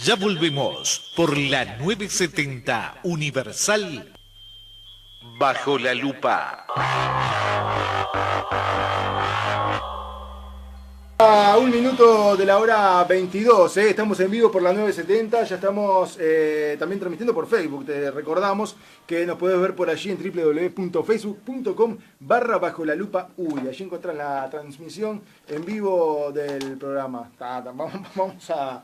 Ya volvemos por la 970 Universal Bajo la Lupa. A un minuto de la hora 22, estamos en vivo por la 970, ya estamos también transmitiendo por Facebook. Te recordamos que nos puedes ver por allí en www.facebook.com/bajo la lupa. Allí encontrás la transmisión en vivo del programa. Vamos a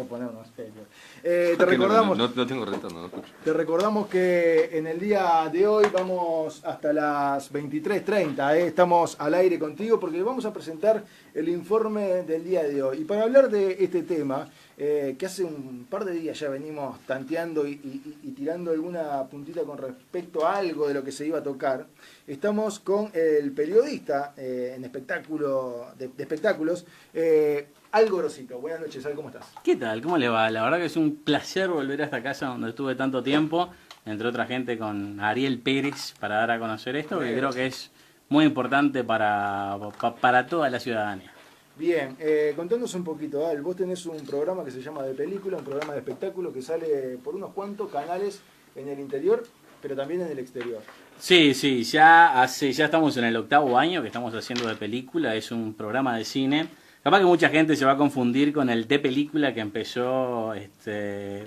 ponernos serios. Te recordamos, no tengo retorno, no escucho. Te recordamos que en el día de hoy vamos hasta las 23:30. Estamos al aire contigo porque vamos a presentar el informe del día de hoy. Y para hablar de este tema, que hace un par de días ya venimos tanteando y tirando alguna puntita con respecto a algo de lo que se iba a tocar, estamos con el periodista en espectáculos, Algo Grosito. Buenas noches, Al, ¿cómo estás? ¿Qué tal? ¿Cómo le va? La verdad que es un placer volver a esta casa donde estuve tanto tiempo, entre otra gente con Ariel Pérez, para dar a conocer esto, que creo que es muy importante para toda la ciudadanía. Bien, contanos un poquito, Al, vos tenés un programa que se llama De Película, un programa de espectáculo que sale por unos cuantos canales en el interior, pero también en el exterior. Sí, ya estamos en el 8º año que estamos haciendo De Película, es un programa de cine. Capaz que mucha gente se va a confundir con el de película que empezó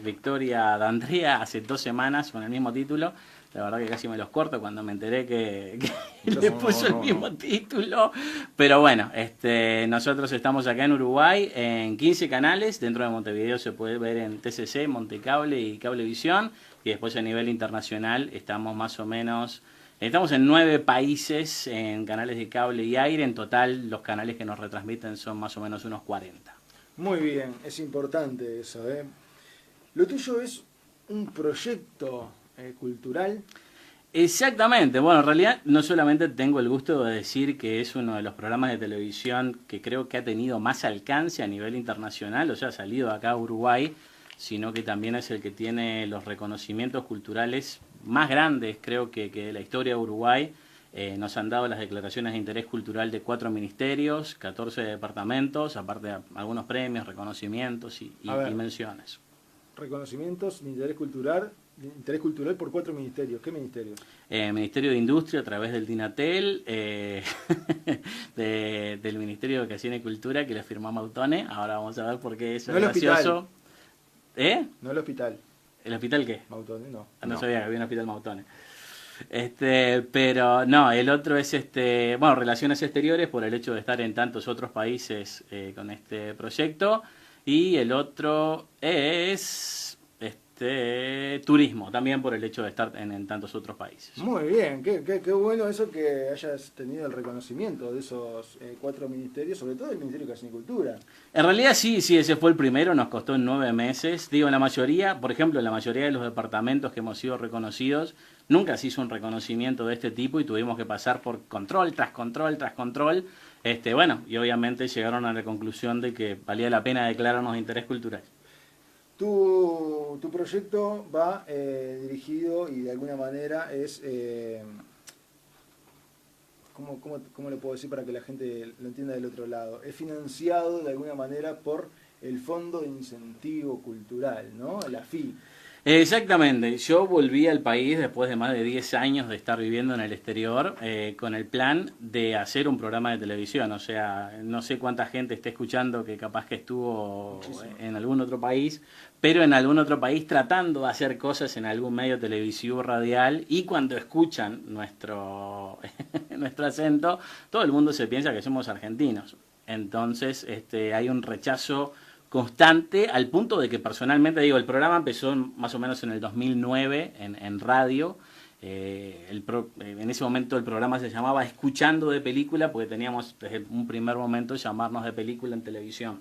Victoria D'Andrea hace 2 semanas con el mismo título. La verdad que casi me los corto cuando me enteré que le puso el mismo título. Pero bueno, nosotros estamos acá en Uruguay en 15 canales. Dentro de Montevideo se puede ver en TCC, Montecable y Cablevisión. Y después a nivel internacional estamos más o menos... Estamos en 9 países en canales de cable y aire. En total, los canales que nos retransmiten son más o menos unos 40. Muy bien, es importante eso. Lo tuyo es un proyecto cultural. Exactamente. Bueno, en realidad no solamente tengo el gusto de decir que es uno de los programas de televisión que creo que ha tenido más alcance a nivel internacional, o sea, ha salido acá a Uruguay, sino que también es el que tiene los reconocimientos culturales más grandes, creo que de la historia de Uruguay. Nos han dado las declaraciones de interés cultural de 4 ministerios, 14 departamentos, aparte de algunos premios, reconocimientos y menciones. Reconocimientos de interés cultural por 4 ministerios. ¿Qué ministerios? Ministerio de Industria a través del DINATEL, del Ministerio de Educación y Cultura que le firmó Mautone. Ahora vamos a ver por qué eso no es gracioso. No el hospital. ¿El hospital qué? Mautone, no. No sabía que había un hospital Mautone. Pero no, el otro es Relaciones Exteriores, por el hecho de estar en tantos otros países con este proyecto. Y el otro es Turismo, también por el hecho de estar en tantos otros países. Muy bien, qué bueno eso que hayas tenido el reconocimiento de esos 4 ministerios, sobre todo el Ministerio de Educación y Cultura. En realidad sí, ese fue el primero, nos costó 9 meses. Digo, en la mayoría, por ejemplo, en la mayoría de los departamentos que hemos sido reconocidos, nunca se hizo un reconocimiento de este tipo y tuvimos que pasar por control tras control tras control. Y obviamente llegaron a la conclusión de que valía la pena declararnos de interés cultural. Tu proyecto va dirigido y de alguna manera es... ¿Cómo lo puedo decir para que la gente lo entienda del otro lado? Es financiado de alguna manera por el Fondo de Incentivo Cultural, ¿no? La FI. Exactamente, yo volví al país después de más de 10 años de estar viviendo en el exterior con el plan de hacer un programa de televisión. O sea, no sé cuánta gente esté escuchando que capaz que estuvo en algún otro país, pero en algún otro país tratando de hacer cosas en algún medio televisivo radial, y cuando escuchan nuestro acento, todo el mundo se piensa que somos argentinos. Entonces hay un rechazo constante, al punto de que personalmente, el programa empezó más o menos en el 2009 en radio. En ese momento el programa se llamaba Escuchando de Película, porque teníamos desde un primer momento llamarnos De Película en televisión.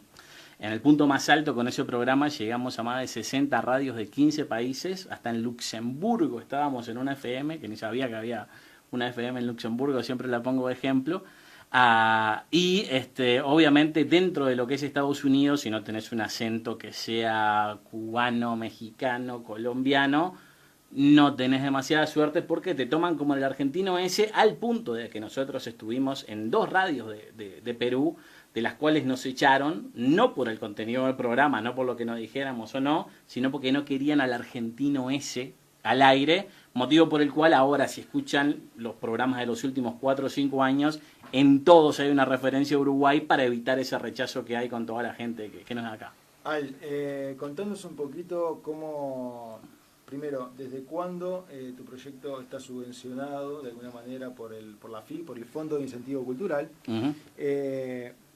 En el punto más alto con ese programa llegamos a más de 60 radios de 15 países, hasta en Luxemburgo estábamos en una FM, que ni sabía que había una FM en Luxemburgo, siempre la pongo de ejemplo. Obviamente dentro de lo que es Estados Unidos, si no tenés un acento que sea cubano, mexicano, colombiano, no tenés demasiada suerte, porque te toman como el argentino ese, al punto de que nosotros estuvimos en 2 radios de Perú, de las cuales nos echaron, no por el contenido del programa, no por lo que nos dijéramos o no, sino porque no querían al argentino ese al aire, motivo por el cual ahora si escuchan los programas de los últimos 4 o 5 años, en todos hay una referencia a Uruguay para evitar ese rechazo que hay con toda la gente que no es de acá. Al, contanos un poquito cómo, primero, ¿desde cuándo tu proyecto está subvencionado de alguna manera por la FI, por el Fondo de Incentivo Cultural,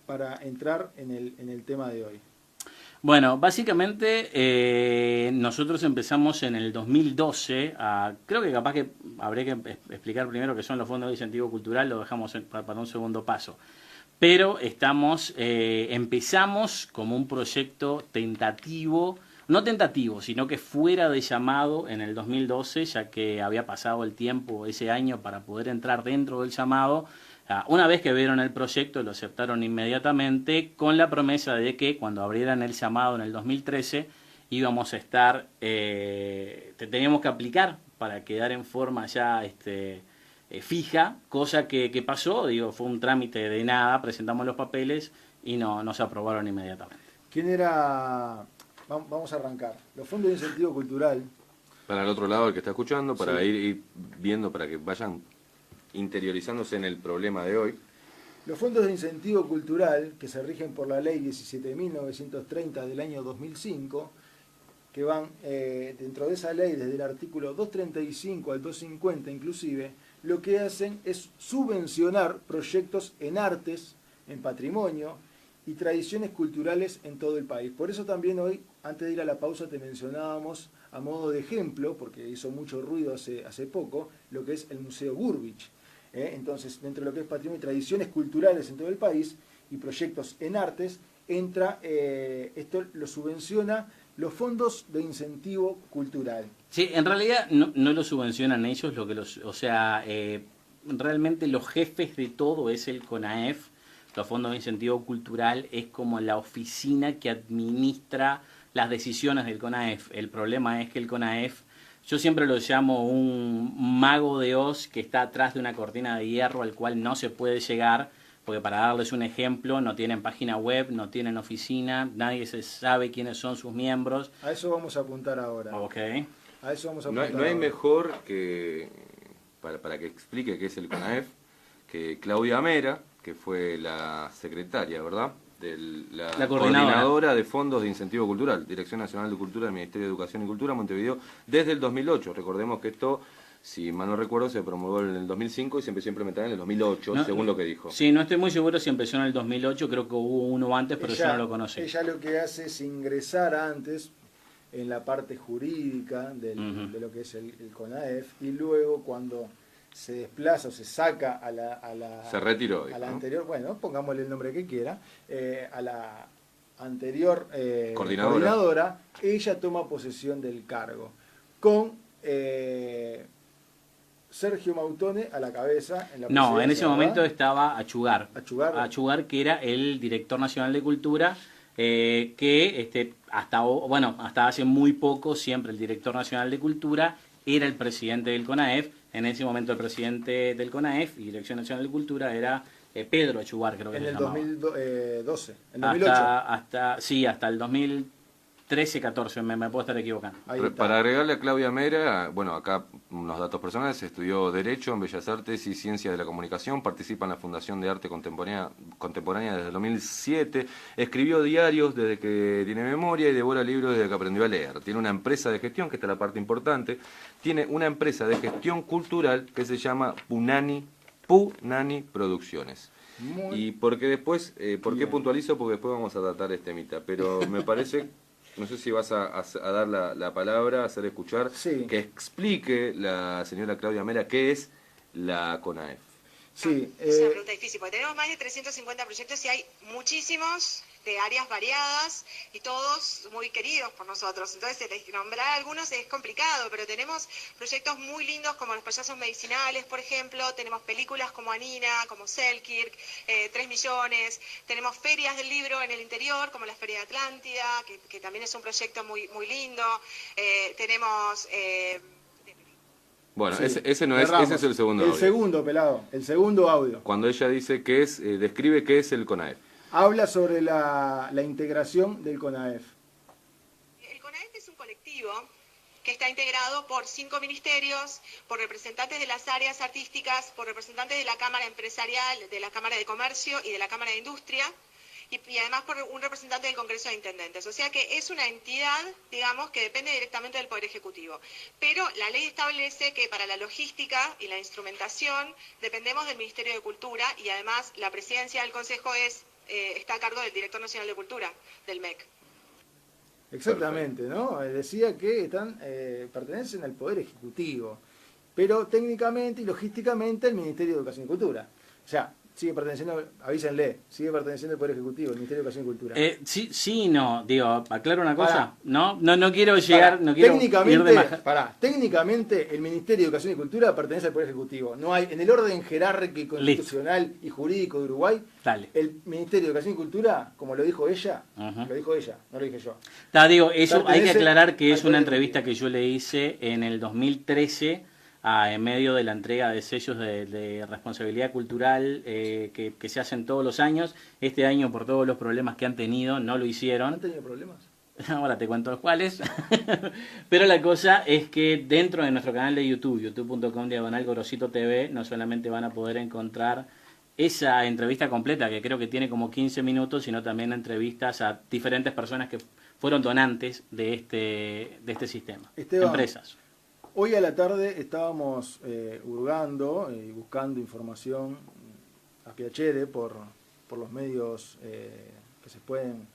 para entrar en el tema de hoy? Bueno, básicamente nosotros empezamos en el 2012, creo que capaz que habría que explicar primero qué son los fondos de incentivo cultural, lo dejamos para un segundo paso. Pero empezamos como un proyecto tentativo, no tentativo, sino que fuera de llamado en el 2012, ya que había pasado el tiempo ese año para poder entrar dentro del llamado. Una vez que vieron el proyecto, lo aceptaron inmediatamente con la promesa de que cuando abrieran el llamado en el 2013 íbamos a estar, teníamos que aplicar para quedar en forma ya fija, cosa que pasó, fue un trámite de nada, presentamos los papeles y no se aprobaron inmediatamente. ¿Quién era? Vamos a arrancar. Los fondos de incentivo cultural. Para el otro lado, el que está escuchando, para Sí. ir viendo, para que vayan interiorizándose en el problema de hoy. Los fondos de incentivo cultural, que se rigen por la ley 17.930 del año 2005, que van dentro de esa ley, desde el artículo 235 al 250 inclusive, lo que hacen es subvencionar proyectos en artes, en patrimonio y tradiciones culturales en todo el país. Por eso también hoy, antes de ir a la pausa, te mencionábamos a modo de ejemplo, porque hizo mucho ruido hace poco, lo que es el Museo Burbich. Entonces, dentro de lo que es patrimonio y tradiciones culturales en todo el país y proyectos en artes, entra, esto lo subvenciona los fondos de incentivo cultural. Sí, en realidad no lo subvencionan ellos, realmente los jefes de todo es el CONAEF. Los fondos de incentivo cultural es como la oficina que administra las decisiones del CONAEF. El problema es que el CONAEF, yo siempre lo llamo un mago de Oz que está atrás de una cortina de hierro al cual no se puede llegar, porque para darles un ejemplo, no tienen página web, no tienen oficina, nadie se sabe quiénes son sus miembros. A eso vamos a apuntar ahora. Ok. A eso vamos a No apuntar hay ahora. mejor que, para que explique qué es el CONAEF, que Claudia Mera, que fue la secretaria, ¿verdad?, la coordinadora de fondos de incentivo cultural, Dirección Nacional de Cultura del Ministerio de Educación y Cultura, Montevideo, desde el 2008. Recordemos que esto, si mal no recuerdo, se promulgó en el 2005 y se empezó a implementar en el 2008, según lo que dijo. Sí, no estoy muy seguro si empezó en el 2008, creo que hubo uno antes, pero yo no lo conocí. Ella lo que hace es ingresar antes en la parte jurídica de lo que es el CONAEF, y luego cuando se desplaza o se saca a la Se retiró, a la ¿no? anterior, bueno, pongámosle el nombre que quiera, a la anterior Coordinadora. coordinadora, ella toma posesión del cargo con Sergio Mautone a la cabeza. En la No, en presidencia, ese momento ¿verdad? estaba Achugar. Achugar, que era el director nacional de cultura, que hasta hace muy poco siempre el director nacional de cultura era el presidente del CONAEF. En ese momento el presidente del CONAEF y Dirección Nacional de Cultura era Pedro Achugar, creo que En se el llamaba. 2012, en 2008. Hasta el 2013-14, me puedo estar equivocando. Ahí está. Para agregarle a Claudia Mera, bueno, acá unos datos personales: estudió Derecho en Bellas Artes y Ciencias de la Comunicación, participa en la Fundación de Arte Contemporánea desde el 2007, escribió diarios desde que tiene memoria y devora libros desde que aprendió a leer. Tiene una empresa de gestión, que esta es la parte importante, tiene una empresa de gestión cultural que se llama Punani Producciones. Y porque después, ¿por qué puntualizo? Porque después vamos a tratar este temita, pero me parece... No sé si vas a dar la palabra, a hacer escuchar, Sí. que explique la señora Claudia Mera qué es la CONAEF. Sí, Es una pregunta difícil, porque tenemos más de 350 proyectos y hay muchísimos de áreas variadas y todos muy queridos por nosotros. Entonces, nombrar algunos es complicado, pero tenemos proyectos muy lindos como los payasos medicinales, por ejemplo. Tenemos películas como Anina, como Selkirk, 3 millones. Tenemos ferias del libro en el interior, como la Feria de Atlántida, que también es un proyecto muy, muy lindo. Tenemos... Bueno, sí, ese no es, cerramos. ese es el segundo El audio. segundo, pelado, el segundo audio. Cuando ella dice que es, describe qué es el CONAEF. habla sobre la integración del CONAEF. El CONAEF es un colectivo que está integrado por 5 ministerios, por representantes de las áreas artísticas, por representantes de la Cámara Empresarial, de la Cámara de Comercio y de la Cámara de Industria, y además por un representante del Congreso de Intendentes. O sea que es una entidad, digamos, que depende directamente del Poder Ejecutivo. Pero la ley establece que para la logística y la instrumentación dependemos del Ministerio de Cultura, y además la presidencia del Consejo está a cargo del Director Nacional de Cultura, del MEC. Exactamente, ¿no? Decía que pertenecen al Poder Ejecutivo, pero técnicamente y logísticamente al Ministerio de Educación y Cultura. O sea, sigue perteneciendo, avísenle, sigue perteneciendo al Poder Ejecutivo, el Ministerio de Educación y Cultura. Sí, no, digo, aclaro una cosa. Pará. No quiero llegar, no quiero ir técnicamente el Ministerio de Educación y Cultura pertenece al Poder Ejecutivo. No hay, en el orden jerárquico, institucional y jurídico de Uruguay, el Ministerio de Educación y Cultura, como lo dijo ella, lo dijo ella, no lo dije yo. Digo, eso hay que aclarar que es una entrevista que yo le hice en el 2013 en medio de la entrega de sellos de responsabilidad cultural que se hacen todos los años. Este año, por todos los problemas que han tenido, no lo hicieron. ¿Han tenido problemas? Ahora te cuento los cuales. Pero la cosa es que dentro de nuestro canal de YouTube, youtube.com/Gorosito.tv, no solamente van a poder encontrar esa entrevista completa, que creo que tiene como 15 minutos, sino también entrevistas a diferentes personas que fueron donantes de este sistema. Esteban, empresas. Hoy a la tarde estábamos hurgando y buscando información a piacere por los medios que se pueden,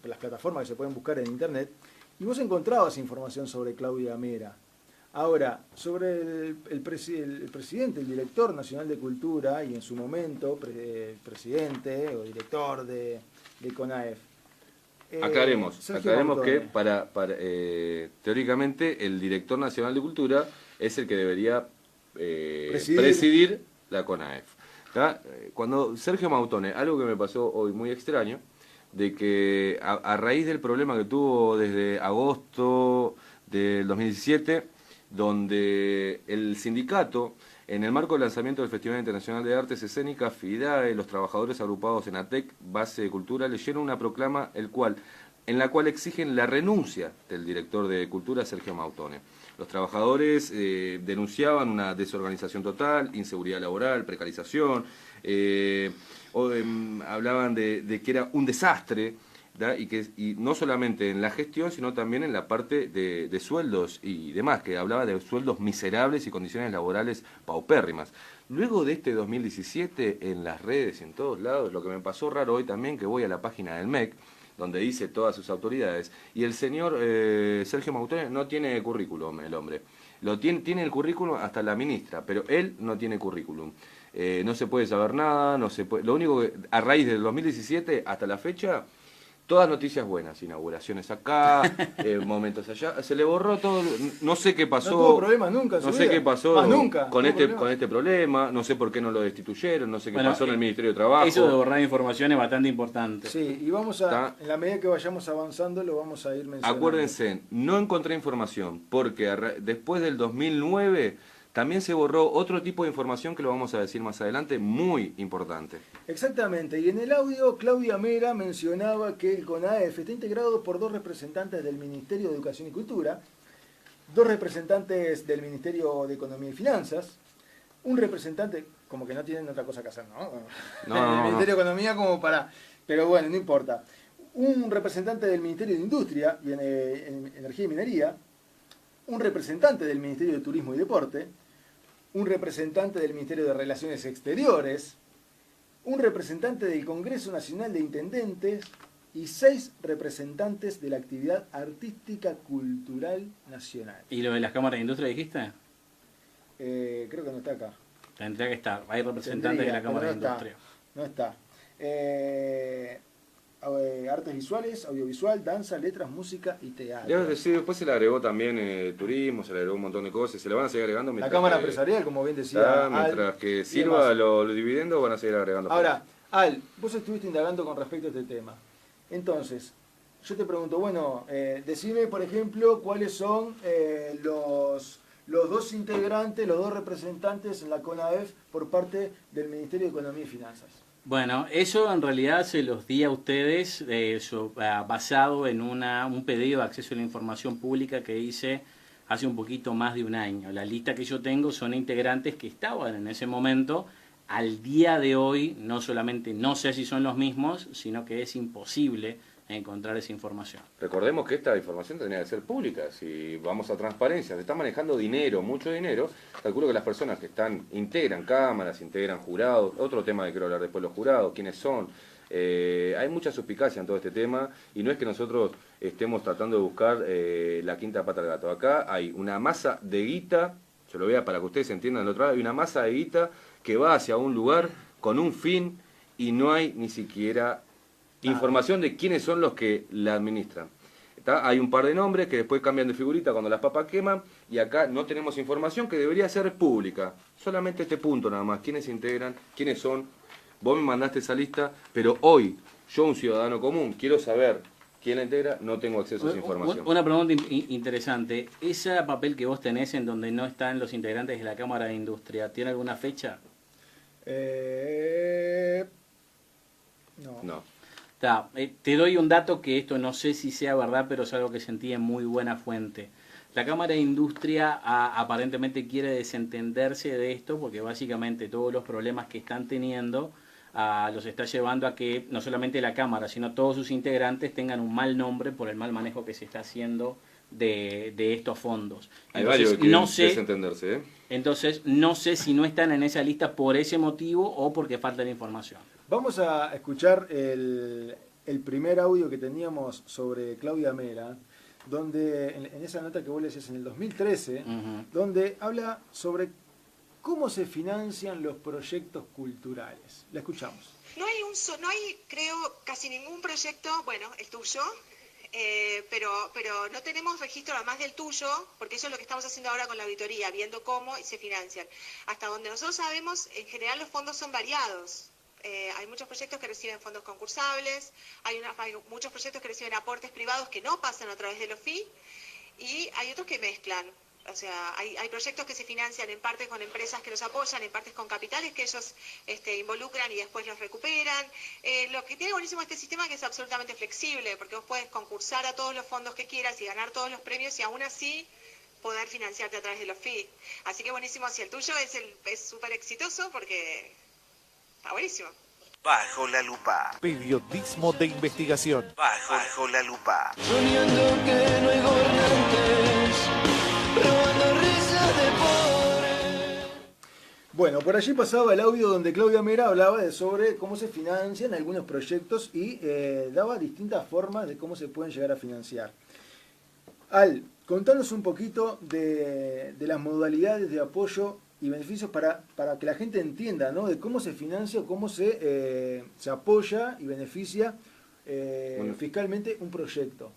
por las plataformas que se pueden buscar en internet, y vos encontrabas información sobre Claudia Mera. Ahora, sobre el presidente, el director nacional de Cultura, y en su momento presidente o director de CONAEF. Aclaremos que teóricamente el director nacional de Cultura es el que debería presidir la CONAEF. ¿Tá? Cuando Sergio Mautone, algo que me pasó hoy muy extraño, de que a raíz del problema que tuvo desde agosto del 2017, donde el sindicato, en el marco del lanzamiento del Festival Internacional de Artes Escénicas, FIDAE, los trabajadores agrupados en ATEC, Base de Cultura, leyeron una proclama en la cual exigen la renuncia del director de Cultura, Sergio Mautone. Los trabajadores denunciaban una desorganización total, inseguridad laboral, precarización, hablaban de que era un desastre, y no solamente en la gestión, sino también en la parte de sueldos y demás, que hablaba de sueldos miserables y condiciones laborales paupérrimas. Luego de este 2017, en las redes y en todos lados, lo que me pasó raro hoy también, que voy a la página del MEC, donde dice todas sus autoridades, y el señor Sergio Mautone no tiene currículum, el hombre. Tiene el currículum hasta la ministra, pero él no tiene currículum. No se puede saber nada, lo único que, a raíz del 2017 hasta la fecha, todas noticias buenas, inauguraciones acá, momentos allá, se le borró todo, no sé qué pasó. No tuvo problemas nunca en su No sé vida. qué pasó Nunca, con este problema, no sé por qué no lo destituyeron, no sé qué pasó en el Ministerio de Trabajo. Eso de borrar información es bastante importante. Sí, y vamos a, en la medida que vayamos avanzando, lo vamos a ir mencionando. Acuérdense, no encontré información, porque después del 2009... también se borró otro tipo de información que lo vamos a decir más adelante, muy importante. Exactamente, y en el audio Claudia Mera mencionaba que el CONAEF está integrado por 2 representantes del Ministerio de Educación y Cultura, 2 representantes del Ministerio de Economía y Finanzas, un representante, como que no tienen otra cosa que hacer, ¿no? El Ministerio de Economía como para... Pero bueno, no importa. Un representante del Ministerio de Industria y Energía y Minería, un representante del Ministerio de Turismo y Deporte, un representante del Ministerio de Relaciones Exteriores, un representante del Congreso Nacional de Intendentes y 6 representantes de la actividad artística cultural nacional. ¿Y lo de las cámaras de industria dijiste? Creo que no está acá. Tendría que estar, hay representantes de la Cámara de Industria. No está. Artes visuales, audiovisual, danza, letras, música y teatro. Después se le agregó también turismo, se le agregó un montón de cosas, se le van a seguir agregando. La Cámara Empresarial, como bien decía. Mientras que sirva los dividendos, van a seguir agregando. Ahora, Al, vos estuviste indagando con respecto a este tema. Entonces, yo te pregunto, bueno, decime, por ejemplo, cuáles son los 2 integrantes, los 2 representantes en la CONAEF por parte del Ministerio de Economía y Finanzas. Bueno, eso en realidad se los di a ustedes basado en un pedido de acceso a la información pública que hice hace un poquito más de un año. La lista que yo tengo son integrantes que estaban en ese momento. Al día de hoy, no solamente no sé si son los mismos, sino que es imposible encontrar esa información. Recordemos que esta información tendría que ser pública. Si vamos a transparencia, se está manejando dinero, mucho dinero. Calculo que las personas que integran cámaras, integran jurados, otro tema que quiero hablar después, los jurados, quiénes son. Hay mucha suspicacia en todo este tema y no es que nosotros estemos tratando de buscar la quinta pata al gato. Acá hay una masa de guita, yo lo vea para que ustedes entiendan del otro lado, hay una masa de guita que va hacia un lugar con un fin y no hay ni siquiera información de quiénes son los que la administran. Hay un par de nombres que después cambian de figurita cuando las papas queman y acá no tenemos información que debería ser pública. Solamente este punto nada más, quiénes se integran, quiénes son. Vos me mandaste esa lista, pero hoy, yo un ciudadano común, quiero saber quién la integra, no tengo acceso a esa información. Una pregunta interesante. ¿Ese papel que vos tenés en donde no están los integrantes de la Cámara de Industria, ¿tiene alguna fecha? No. Te doy un dato que esto no sé si sea verdad, pero es algo que sentí en muy buena fuente. La Cámara de Industria aparentemente quiere desentenderse de esto porque básicamente todos los problemas que están teniendo los está llevando a que no solamente la Cámara, sino todos sus integrantes tengan un mal nombre por el mal manejo que se está haciendo de estos fondos. Hay varios que quieren desentenderse, ¿eh? Entonces, no sé si no están en esa lista por ese motivo o porque falta la información. Vamos a escuchar el primer audio que teníamos sobre Claudia Mera, donde en esa nota que vos le decías en el 2013, donde habla sobre cómo se financian los proyectos culturales. La escuchamos. No hay, creo, casi ningún proyecto, bueno, el tuyo, pero no tenemos registro además del tuyo, porque eso es lo que estamos haciendo ahora con la auditoría, viendo cómo se financian. Hasta donde nosotros sabemos, en general los fondos son variados. Hay muchos proyectos que reciben fondos concursables, hay muchos proyectos que reciben aportes privados que no pasan a través de los FI, y hay otros que mezclan. O sea, hay proyectos que se financian en parte con empresas que los apoyan, en partes con capitales que ellos involucran y después los recuperan. Lo que tiene buenísimo este sistema es que es absolutamente flexible, porque vos puedes concursar a todos los fondos que quieras y ganar todos los premios y aún así poder financiarte a través de los FI. Así que buenísimo, si el tuyo es súper exitoso porque está buenísimo. Bajo la lupa. Periodismo de investigación. Bajo la lupa. Soñando que no hay gobernantes, robando risas de pobres. Bueno, por allí pasaba el audio donde Claudia Mera hablaba sobre cómo se financian algunos proyectos y daba distintas formas de cómo se pueden llegar a financiar. Contanos un poquito de las modalidades de apoyo y beneficios para que la gente entienda, ¿no? De cómo se financia, cómo se apoya y beneficia fiscalmente un proyecto.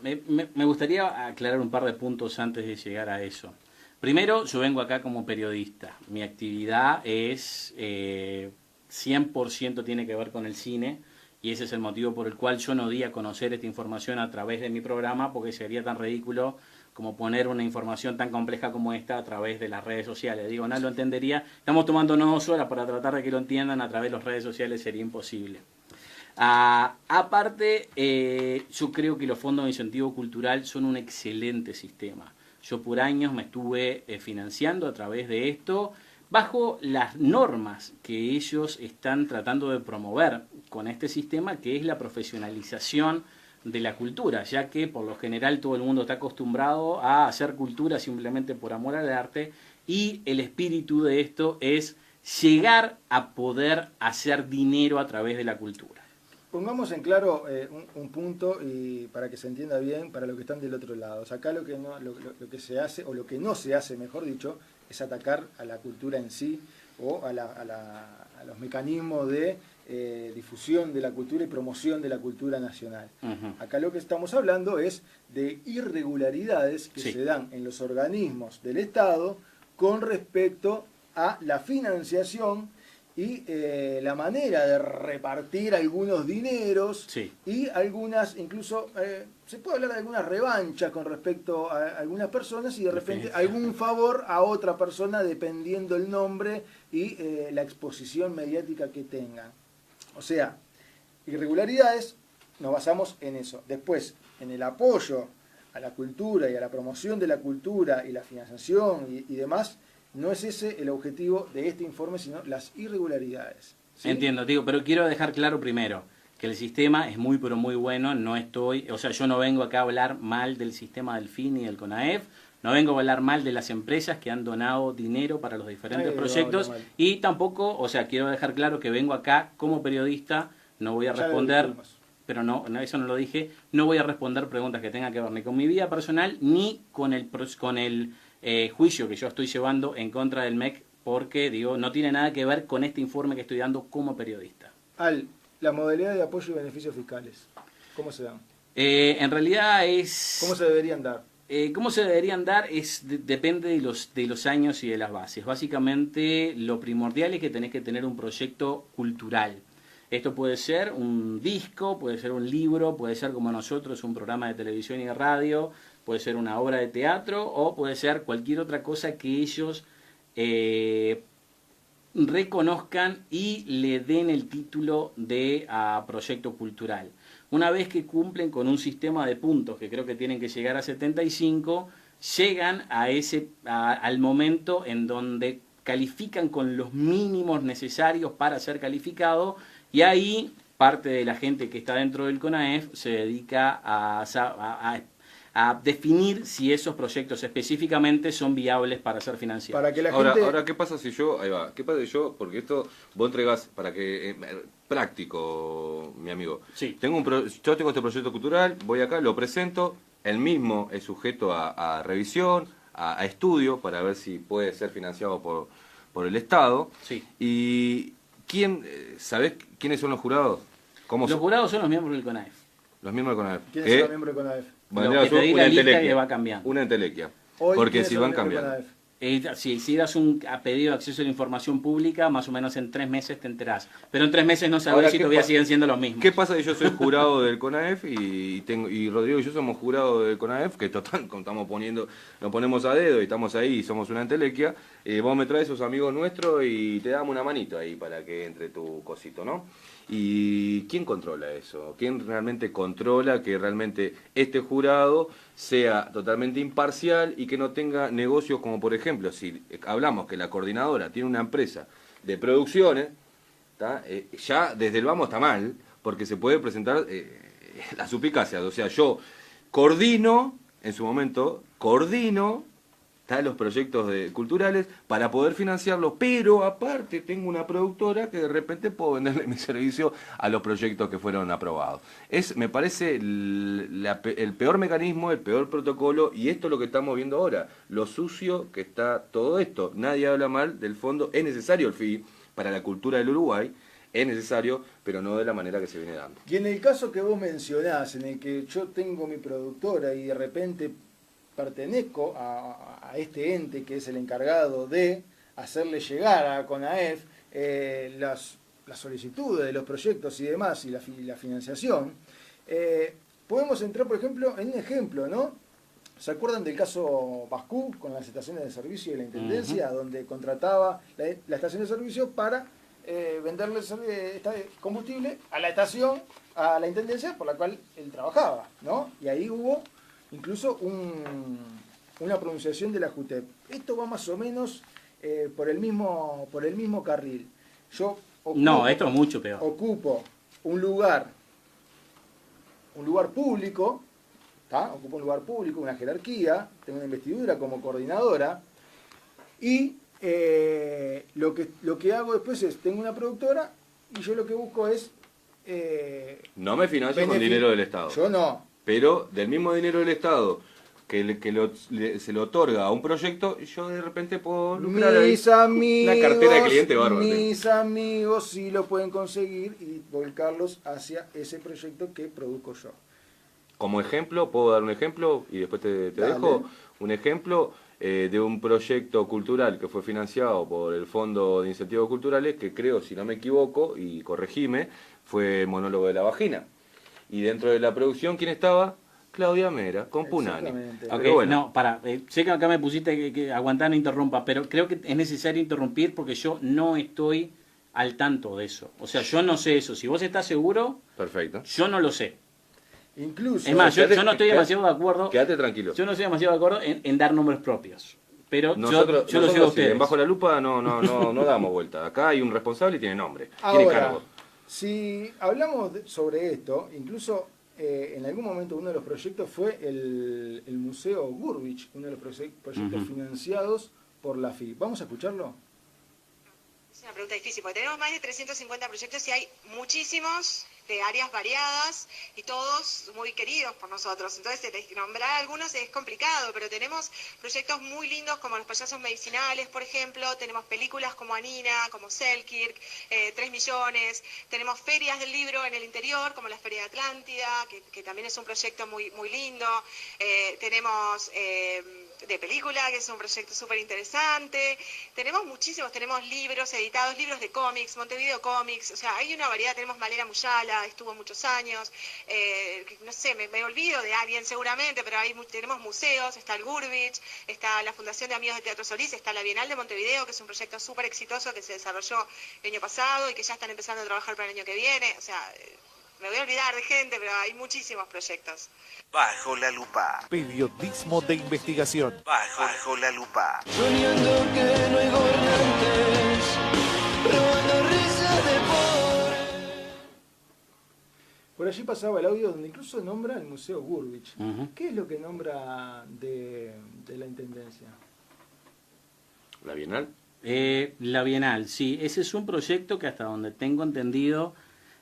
Me gustaría aclarar un par de puntos antes de llegar a eso. Primero, yo vengo acá como periodista. Mi actividad es 100% tiene que ver con el cine y ese es el motivo por el cual yo no di a conocer esta información a través de mi programa porque sería tan ridículo como poner una información tan compleja como esta a través de las redes sociales. Digo, no lo entendería. Estamos tomándonos 2 horas para tratar de que lo entiendan a través de las redes sociales, sería imposible. Aparte, yo creo que los fondos de incentivo cultural son un excelente sistema. Yo por años me estuve financiando a través de esto bajo las normas que ellos están tratando de promover con este sistema, que es la profesionalización de la cultura, ya que por lo general todo el mundo está acostumbrado a hacer cultura simplemente por amor al arte y el espíritu de esto es llegar a poder hacer dinero a través de la cultura. Pongamos en claro un punto y para que se entienda bien para los que están del otro lado. O sea, acá lo que se hace, o lo que no se hace, mejor dicho, es atacar a la cultura en sí o a los mecanismos de difusión de la cultura y promoción de la cultura nacional. Acá lo que estamos hablando es de irregularidades que se dan en los organismos del Estado con respecto a la financiación y la manera de repartir algunos dineros y algunas, incluso se puede hablar de algunas revanchas con respecto a algunas personas y de repente algún favor a otra persona dependiendo el nombre y la exposición mediática que tengan. O sea, irregularidades, nos basamos en eso. Después, en el apoyo a la cultura y a la promoción de la cultura y la financiación y demás, no es ese el objetivo de este informe, sino las irregularidades. ¿Sí? Entiendo, digo, pero quiero dejar claro primero que el sistema es muy pero muy bueno, yo no vengo acá a hablar mal del sistema del FIN y del CONAEF, no vengo a hablar mal de las empresas que han donado dinero para los diferentes proyectos y tampoco, quiero dejar claro que vengo acá como periodista, no voy a responder, pero no, eso no lo dije, no voy a responder preguntas que tengan que ver ni con mi vida personal ni con el juicio que yo estoy llevando en contra del MEC, porque digo, no tiene nada que ver con este informe que estoy dando como periodista. La modalidad de apoyo y beneficios fiscales, ¿cómo se dan? En realidad es... ¿Cómo se deberían dar? ¿Cómo se deberían dar? Depende de los años y de las bases. Básicamente lo primordial es que tenés que tener un proyecto cultural. Esto puede ser un disco, puede ser un libro, puede ser como nosotros un programa de televisión y de radio, puede ser una obra de teatro o puede ser cualquier otra cosa que ellos reconozcan y le den el título de proyecto cultural. Una vez que cumplen con un sistema de puntos, que creo que tienen que llegar a 75, llegan al momento en donde califican con los mínimos necesarios para ser calificado, y ahí parte de la gente que está dentro del CONAEF se dedica a definir si esos proyectos específicamente son viables para ser financiados. Para que la ahora, ¿qué pasa si yo, qué pasa si yo, porque esto vos entregás para que, práctico, mi amigo, sí. Yo tengo este proyecto cultural, voy acá, lo presento, el mismo es sujeto a revisión, a estudio, para ver si puede ser financiado por el Estado, sí. Y ¿sabés quiénes son los jurados? Los jurados son los miembros del CONAEF. Los miembros del CONAEF. ¿Quiénes son los miembros del CONAEF? Lo que te diga la lista que va cambiando. Una entelequia. Hoy, porque si van cambiando. Si das un pedido de acceso a la información pública, más o menos en 3 meses te enterás. Pero en 3 meses no sabés si todavía siguen siendo los mismos. ¿Qué pasa si yo soy jurado del CONAEF y Rodrigo y yo somos jurados del CONAEF, que total, nos ponemos a dedo y estamos ahí y somos una entelequia? Vos me traes esos amigos nuestros y te damos una manito ahí para que entre tu cosito, ¿no? ¿Y quién controla eso? ¿Quién realmente controla que realmente este jurado sea totalmente imparcial y que no tenga negocios como, por ejemplo, si hablamos que la coordinadora tiene una empresa de producciones, ya desde el vamos está mal, porque se puede presentar las suspicacias. O sea, yo coordino, en su momento, los proyectos culturales para poder financiarlos, pero aparte tengo una productora que de repente puedo venderle mi servicio a los proyectos que fueron aprobados. Me parece el peor mecanismo, el peor protocolo, y esto es lo que estamos viendo ahora, lo sucio que está todo esto. Nadie habla mal del fondo, es necesario el FI para la cultura del Uruguay, es necesario, pero no de la manera que se viene dando. Y en el caso que vos mencionás, en el que yo tengo mi productora y de repente pertenezco a este ente que es el encargado de hacerle llegar a CONAEF las solicitudes de los proyectos y demás, y la financiación, podemos entrar, por ejemplo, en un ejemplo, ¿no? ¿Se acuerdan del caso Bascú con las estaciones de servicio de la Intendencia, donde contrataba la estación de servicio para venderle combustible a la estación, a la Intendencia por la cual él trabajaba, ¿no? Y ahí hubo incluso una pronunciación de la JUTEP. Esto va más o menos por el mismo carril. Yo esto es mucho peor. Ocupo un lugar público, ocupo un lugar público, una jerarquía, tengo una investidura como coordinadora, y lo que hago después es, tengo una productora, y yo lo que busco es... no me financio con dinero del Estado. Yo no. Pero del mismo dinero del Estado se le otorga a un proyecto, yo de repente puedo lucrar una cartera de cliente bárbaro. Mis amigos sí lo pueden conseguir y volcarlos hacia ese proyecto que produzco yo. Como ejemplo, puedo dar un ejemplo y después te dejo un ejemplo de un proyecto cultural que fue financiado por el Fondo de Incentivos Culturales, que creo, si no me equivoco, y corregime, fue Monólogo de la Vagina. Y dentro de la producción, ¿quién estaba? Claudia Mera, con Punani. Okay, bueno. Sé que acá me pusiste que aguantar, no interrumpa, pero creo que es necesario interrumpir porque yo no estoy al tanto de eso. O sea, yo no sé eso. Si vos estás seguro, Perfecto. yo no lo sé. Incluso... Es más, yo quédate- no estoy demasiado de acuerdo. Quédate tranquilo. Yo no estoy demasiado de acuerdo en dar nombres propios. Pero Nosotros, yo lo sigo a ustedes. en Bajo la Lupa no damos vuelta. Acá hay un responsable y tiene nombre. Tiene Ahora, cargo. si hablamos sobre esto, incluso en algún momento uno de los proyectos fue el Museo Gurvich, uno de los proyectos financiados por la FI. ¿Vamos a escucharlo? Es una pregunta difícil, porque tenemos más de 350 proyectos y hay muchísimos de áreas variadas y todos muy queridos por nosotros. Entonces, nombrar algunos es complicado, pero tenemos proyectos muy lindos como los payasos medicinales, por ejemplo. Tenemos películas como Anina, como Selkirk, 3 millones. Tenemos ferias del libro en el interior, como la Feria de Atlántida, que también es un proyecto muy, muy lindo. Tenemos de película, que es un proyecto súper interesante. Tenemos muchísimos, tenemos libros editados, libros de cómics, Montevideo Comics, o sea, hay una variedad. Tenemos Malera Muyala, estuvo muchos años, no sé, me olvido de alguien seguramente, pero tenemos museos, está el Gurvich, está la Fundación de Amigos de Teatro Solís, está la Bienal de Montevideo, que es un proyecto súper exitoso que se desarrolló el año pasado y que ya están empezando a trabajar para el año que viene, o sea, me voy a olvidar de gente, pero hay muchísimos proyectos. Bajo la lupa. Periodismo de investigación. Bajo la lupa. Soñando que no hay gobernantes, robando risas de pobres. Por allí pasaba el audio donde incluso nombra el Museo Gurvich. Ujú. ¿Qué es lo que nombra de la Intendencia? ¿La Bienal? La Bienal, sí. Ese es un proyecto que hasta donde tengo entendido,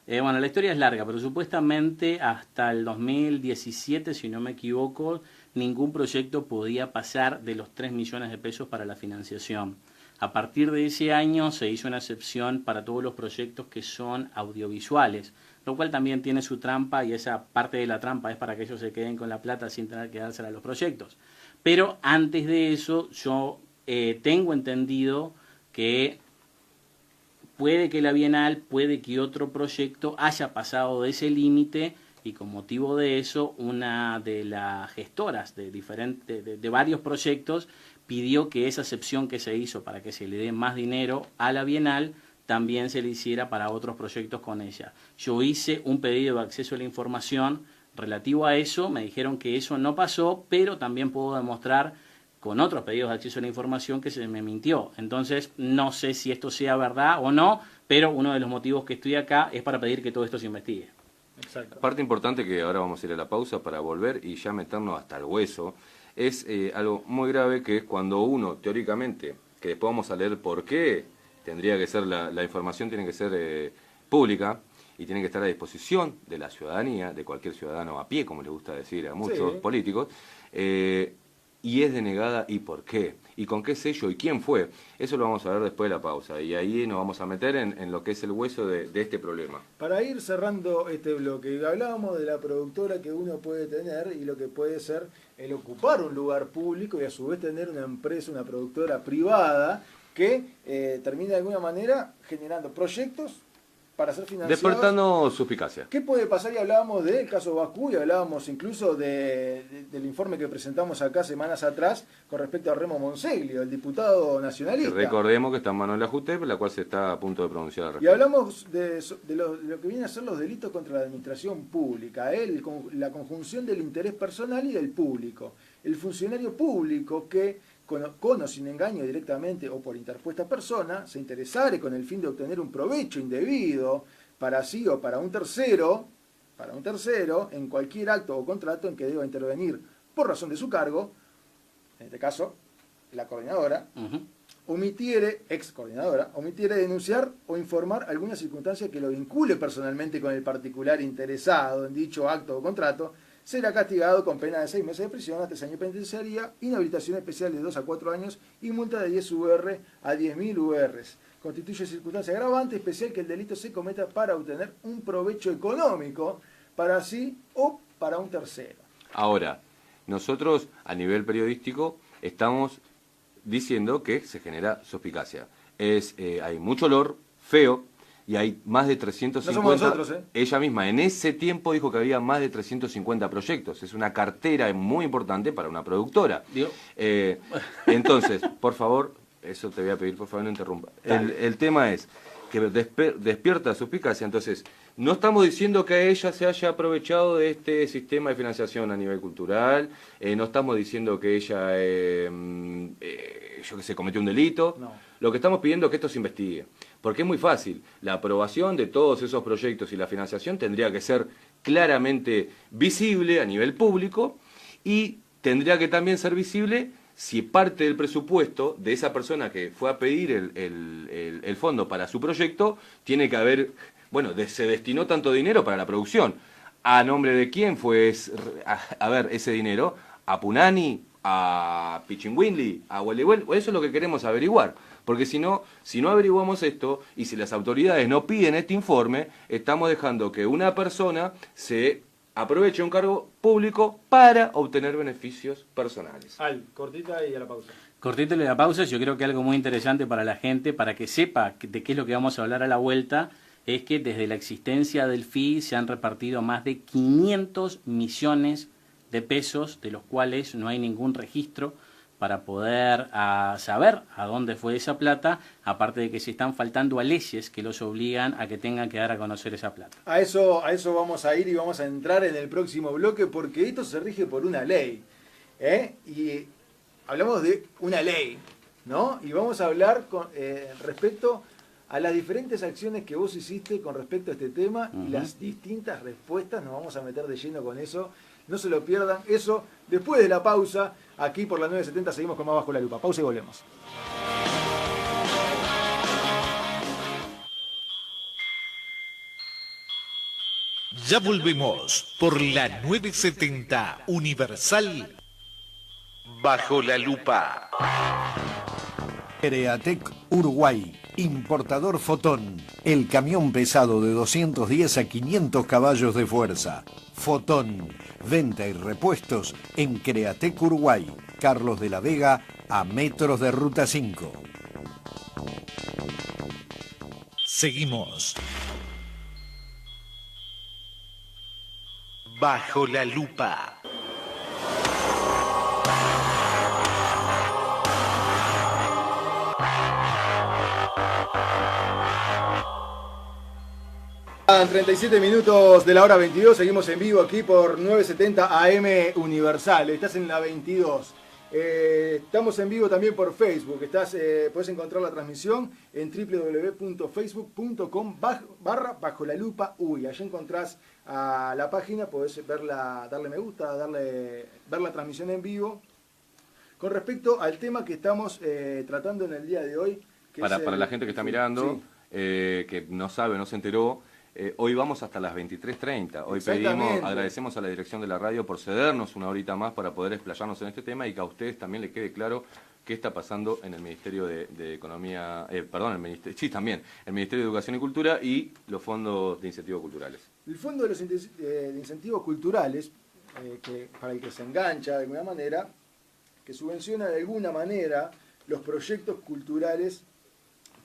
bueno, la historia es larga, pero supuestamente hasta el 2017, si no me equivoco, ningún proyecto podía pasar de los 3 millones de pesos para la financiación. A partir de ese año se hizo una excepción para todos los proyectos que son audiovisuales, lo cual también tiene su trampa, y esa parte de la trampa es para que ellos se queden con la plata sin tener que dársela a los proyectos. Pero antes de eso, yo tengo entendido que puede que la Bienal, puede que otro proyecto haya pasado de ese límite, y con motivo de eso, una de las gestoras de varios proyectos pidió que esa excepción que se hizo para que se le dé más dinero a la Bienal también se le hiciera para otros proyectos con ella. Yo hice un pedido de acceso a la información relativo a eso, me dijeron que eso no pasó, pero también puedo demostrar con otros pedidos de acceso a la información que se me mintió. Entonces, no sé si esto sea verdad o no, pero uno de los motivos que estoy acá es para pedir que todo esto se investigue. Exacto. Parte importante, que ahora vamos a ir a la pausa para volver y ya meternos hasta el hueso, es algo muy grave, que es cuando uno, teóricamente, que después vamos a leer por qué tendría que ser, la información tiene que ser pública y tiene que estar a disposición de la ciudadanía, de cualquier ciudadano a pie, como le gusta decir a muchos Sí. políticos, y es denegada, ¿y por qué? ¿Y con qué sello? ¿Y quién fue? Eso lo vamos a ver después de la pausa, y ahí nos vamos a meter en lo que es el hueso de este problema. Para ir cerrando este bloque, hablábamos de la productora que uno puede tener y lo que puede ser el ocupar un lugar público y a su vez tener una empresa, una productora privada que termina de alguna manera generando proyectos para ser financiados. Despertando suspicacia. ¿Qué puede pasar? Y hablábamos del caso Bakú y hablábamos incluso del informe que presentamos acá semanas atrás con respecto a Remo Monseglio, el diputado nacionalista. Recordemos que está en manos de la JUTEP, la cual se está a punto de pronunciar al Y respecto. hablamos de lo que vienen a ser los delitos contra la administración pública, la conjunción del interés personal y del público. El funcionario público que, con o sin engaño directamente o por interpuesta persona, se interesare con el fin de obtener un provecho indebido para sí o para un tercero, en cualquier acto o contrato en que deba intervenir por razón de su cargo, en este caso, la coordinadora, ex coordinadora, omitiere denunciar o informar alguna circunstancia que lo vincule personalmente con el particular interesado en dicho acto o contrato, será castigado con pena de 6 meses de prisión hasta 3 años de penitenciaría, inhabilitación especial de 2 a 4 años y multa de 10 UR a 10.000 URs. Constituye circunstancia agravante especial que el delito se cometa para obtener un provecho económico para sí o para un tercero. Ahora, nosotros a nivel periodístico estamos diciendo que se genera suspicacia. Hay mucho olor feo y hay más de 350... No somos nosotros, ¿eh? Ella misma en ese tiempo dijo que había más de 350 proyectos. Es una cartera muy importante para una productora. Digo, Entonces, por favor, eso te voy a pedir, por favor, no interrumpa. El tema es que despierta suspicacia, entonces, no estamos diciendo que ella se haya aprovechado de este sistema de financiación a nivel cultural, no estamos diciendo que ella, yo que sé, cometió un delito. No. Lo que estamos pidiendo es que esto se investigue, porque es muy fácil. La aprobación de todos esos proyectos y la financiación tendría que ser claramente visible a nivel público y tendría que también ser visible si parte del presupuesto de esa persona que fue a pedir el fondo para su proyecto tiene que haber, bueno, se destinó tanto dinero para la producción. ¿A nombre de quién fue, a ver, ese dinero? ¿A Punani? ¿A Pichingüinli? ¿A Huelehuel? Eso es lo que queremos averiguar. Porque si no averiguamos esto y si las autoridades no piden este informe, estamos dejando que una persona se aproveche un cargo público para obtener beneficios personales. Cortita y a la pausa. Cortito y la pausa, yo creo que algo muy interesante para la gente, para que sepa de qué es lo que vamos a hablar a la vuelta, es que desde la existencia del FI se han repartido más de 500 millones de pesos, de los cuales no hay ningún registro para poder saber a dónde fue esa plata, aparte de que se están faltando a leyes que los obligan a que tengan que dar a conocer esa plata. A eso vamos a ir y vamos a entrar en el próximo bloque porque esto se rige por una ley. Y hablamos de una ley, ¿no? Y vamos a hablar respecto a las diferentes acciones que vos hiciste con respecto a este tema y las distintas respuestas. Nos vamos a meter de lleno con eso. No se lo pierdan. Eso después de la pausa. Aquí por la 970 seguimos con más Bajo la Lupa. Pausa y volvemos. Ya volvemos por la 970 Universal Bajo la Lupa. Createc Uruguay, importador Fotón, el camión pesado de 210 a 500 caballos de fuerza. Fotón, venta y repuestos en Createc Uruguay, Carlos de la Vega, a metros de Ruta 5. Seguimos. Bajo la Lupa. En 37 minutos de la hora 22, seguimos en vivo aquí por 970 AM Universal. Estás en la 22. Estamos en vivo también por Facebook. Puedes encontrar la transmisión en www.facebook.com/Bajo la Lupa Uy. Allí encontrás a la página, podés verla, darle me gusta, ver la transmisión en vivo. Con respecto al tema que estamos tratando en el día de hoy. Para la gente que está mirando, sí. Que no sabe, no se enteró, hoy vamos hasta las 23:30. Hoy agradecemos a la dirección de la radio por cedernos una horita más para poder explayarnos en este tema y que a ustedes también les quede claro qué está pasando en el Ministerio de Economía, el Ministerio de Educación y Cultura y los fondos de incentivos culturales. El fondo de los de incentivos culturales, para el que se engancha de alguna manera, que subvenciona de alguna manera los proyectos culturales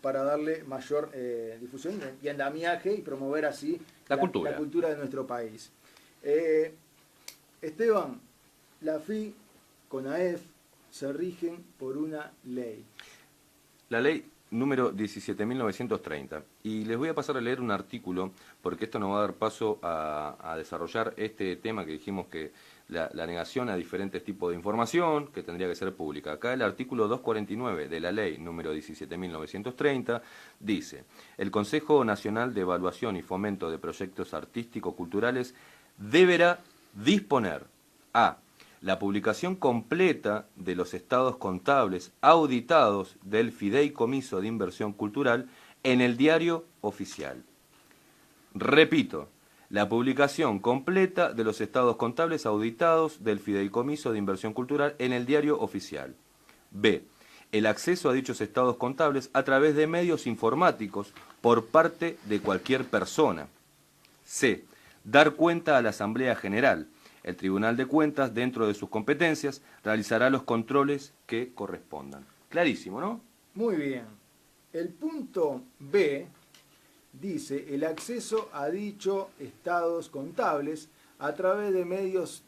para darle mayor difusión y andamiaje y promover así la cultura de nuestro país. Esteban, la FI con AEF se rigen por una ley. La ley número 17.930. Y les voy a pasar a leer un artículo, porque esto nos va a dar paso a desarrollar este tema que dijimos que la negación a diferentes tipos de información que tendría que ser pública. Acá el artículo 249 de la ley número 17.930 dice: el Consejo Nacional de Evaluación y Fomento de Proyectos Artístico-Culturales deberá disponer a la publicación completa de los estados contables auditados del Fideicomiso de Inversión Cultural en el Diario Oficial. Repito, la publicación completa de los estados contables auditados del Fideicomiso de Inversión Cultural en el Diario Oficial. B. El acceso a dichos estados contables a través de medios informáticos por parte de cualquier persona. C. Dar cuenta a la Asamblea General. El Tribunal de Cuentas, dentro de sus competencias, realizará los controles que correspondan. Clarísimo, ¿no? Muy bien. El punto B dice el acceso a dichos estados contables a través de medios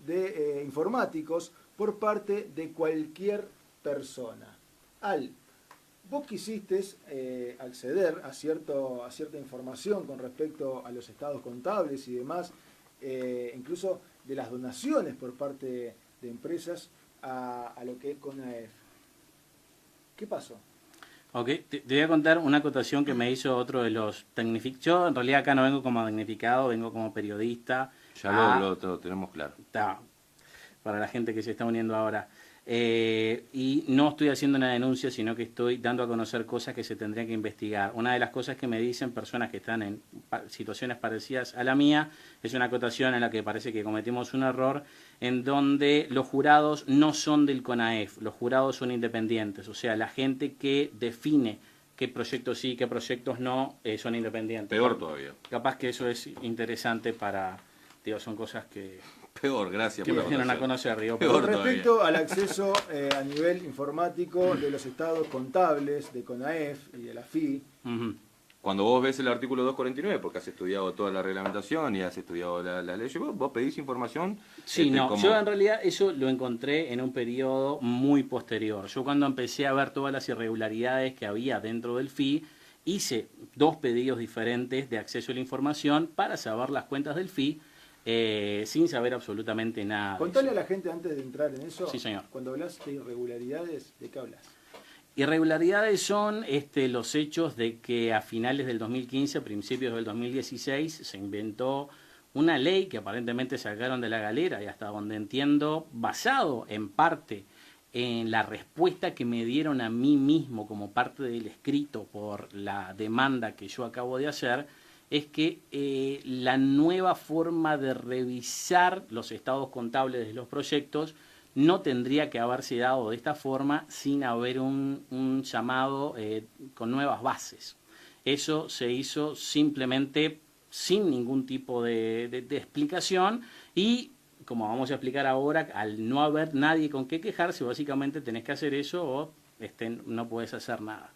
informáticos por parte de cualquier persona. Al Vos quisiste acceder a cierta información con respecto a los estados contables y demás, incluso de las donaciones por parte de empresas a lo que es CONAEF. ¿Qué pasó? Ok, te voy a contar una acotación que me hizo otro de los tecnificados. Yo en realidad acá no vengo como tecnificado, vengo como periodista. Ya lo tenemos claro. Para la gente que se está uniendo ahora. Y no estoy haciendo una denuncia, sino que estoy dando a conocer cosas que se tendrían que investigar. Una de las cosas que me dicen personas que están en situaciones parecidas a la mía es una acotación en la que parece que cometimos un error, en donde los jurados no son del CONAEF, los jurados son independientes, o sea, la gente que define qué proyectos sí, qué proyectos no, son independientes. Peor todavía. Capaz que eso es interesante para, digo, son cosas que... Peor, gracias que por me dieron a conocer, digo. Con respecto al acceso a nivel informático de los estados contables de CONAEF y de la FI. Cuando vos ves el artículo 249, porque has estudiado toda la reglamentación y has estudiado la ley, vos pedís información. Sí, yo en realidad eso lo encontré en un periodo muy posterior. Yo cuando empecé a ver todas las irregularidades que había dentro del FI, hice 2 pedidos diferentes de acceso a la información para saber las cuentas del FI, sin saber absolutamente nada. Contale a la gente antes de entrar en eso. Sí, señor. Cuando hablas de irregularidades, ¿de qué hablas? Irregularidades son los hechos de que a finales del 2015, a principios del 2016, se inventó una ley que aparentemente sacaron de la galera y hasta donde entiendo, basado en parte en la respuesta que me dieron a mí mismo como parte del escrito por la demanda que yo acabo de hacer, es que la nueva forma de revisar los estados contables de los proyectos no tendría que haberse dado de esta forma sin haber un llamado con nuevas bases. Eso se hizo simplemente sin ningún tipo de explicación y, como vamos a explicar ahora, al no haber nadie con qué quejarse, básicamente tenés que hacer eso o no podés hacer nada.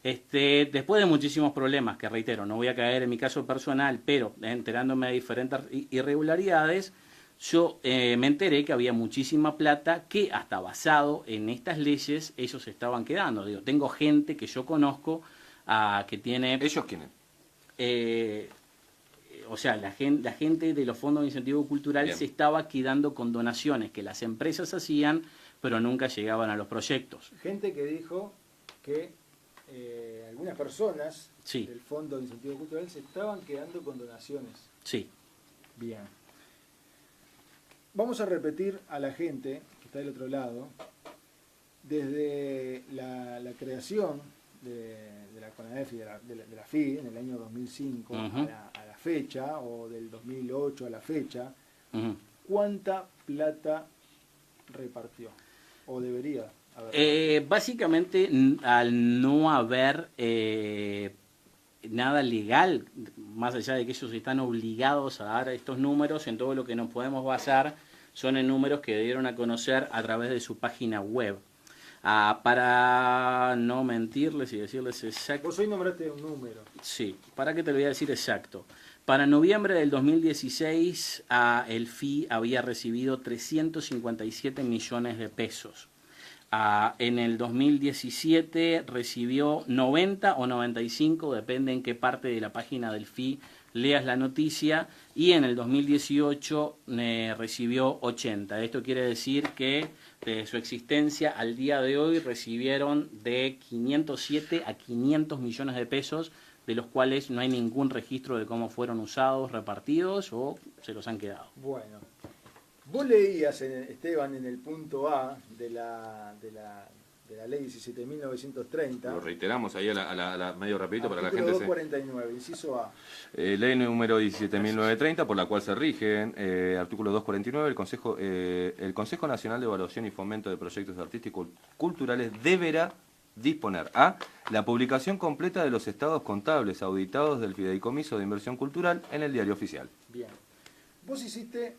Después de muchísimos problemas, que reitero, no voy a caer en mi caso personal, pero enterándome de diferentes irregularidades, yo me enteré que había muchísima plata que hasta basado en estas leyes ellos estaban quedando. Digo, tengo gente que yo conozco que tiene... ¿Ellos quiénes? O sea, la gente de los fondos de incentivo cultural Bien. se estaba quedando con donaciones que las empresas hacían, pero nunca llegaban a los proyectos. Gente que dijo que algunas personas Sí. del Fondo de Incentivo Cultural se estaban quedando con donaciones. Sí. Bien. Vamos a repetir a la gente que está del otro lado, desde la creación de la CONAEF y de la FI en el año 2005 a la fecha, o del 2008 a la fecha, ¿cuánta plata repartió? ¿O debería haber? Básicamente, al no haber nada legal, más allá de que ellos están obligados a dar estos números, en todo lo que nos podemos basar son en números que dieron a conocer a través de su página web. Para no mentirles y decirles exacto. Vos hoy nombraste un número. Sí, ¿para qué te lo voy a decir exacto? Para noviembre del 2016, el FI había recibido 357 millones de pesos. En el 2017 recibió 90 o 95, depende en qué parte de la página del FI leas la noticia, y en el 2018 recibió 80. Esto quiere decir que de su existencia al día de hoy recibieron de 507 a 500 millones de pesos, de los cuales no hay ningún registro de cómo fueron usados, repartidos o se los han quedado. Bueno, vos leías, Esteban, en el punto A de la ley 17.930. Lo reiteramos ahí a la medio rapidito para la gente. 249, inciso A. Ley número 17.930, por la cual se rigen, artículo 249, el Consejo Nacional de Evaluación y Fomento de Proyectos Artísticos Culturales deberá disponer a la publicación completa de los estados contables auditados del Fideicomiso de Inversión Cultural en el Diario Oficial. Bien. Vos hiciste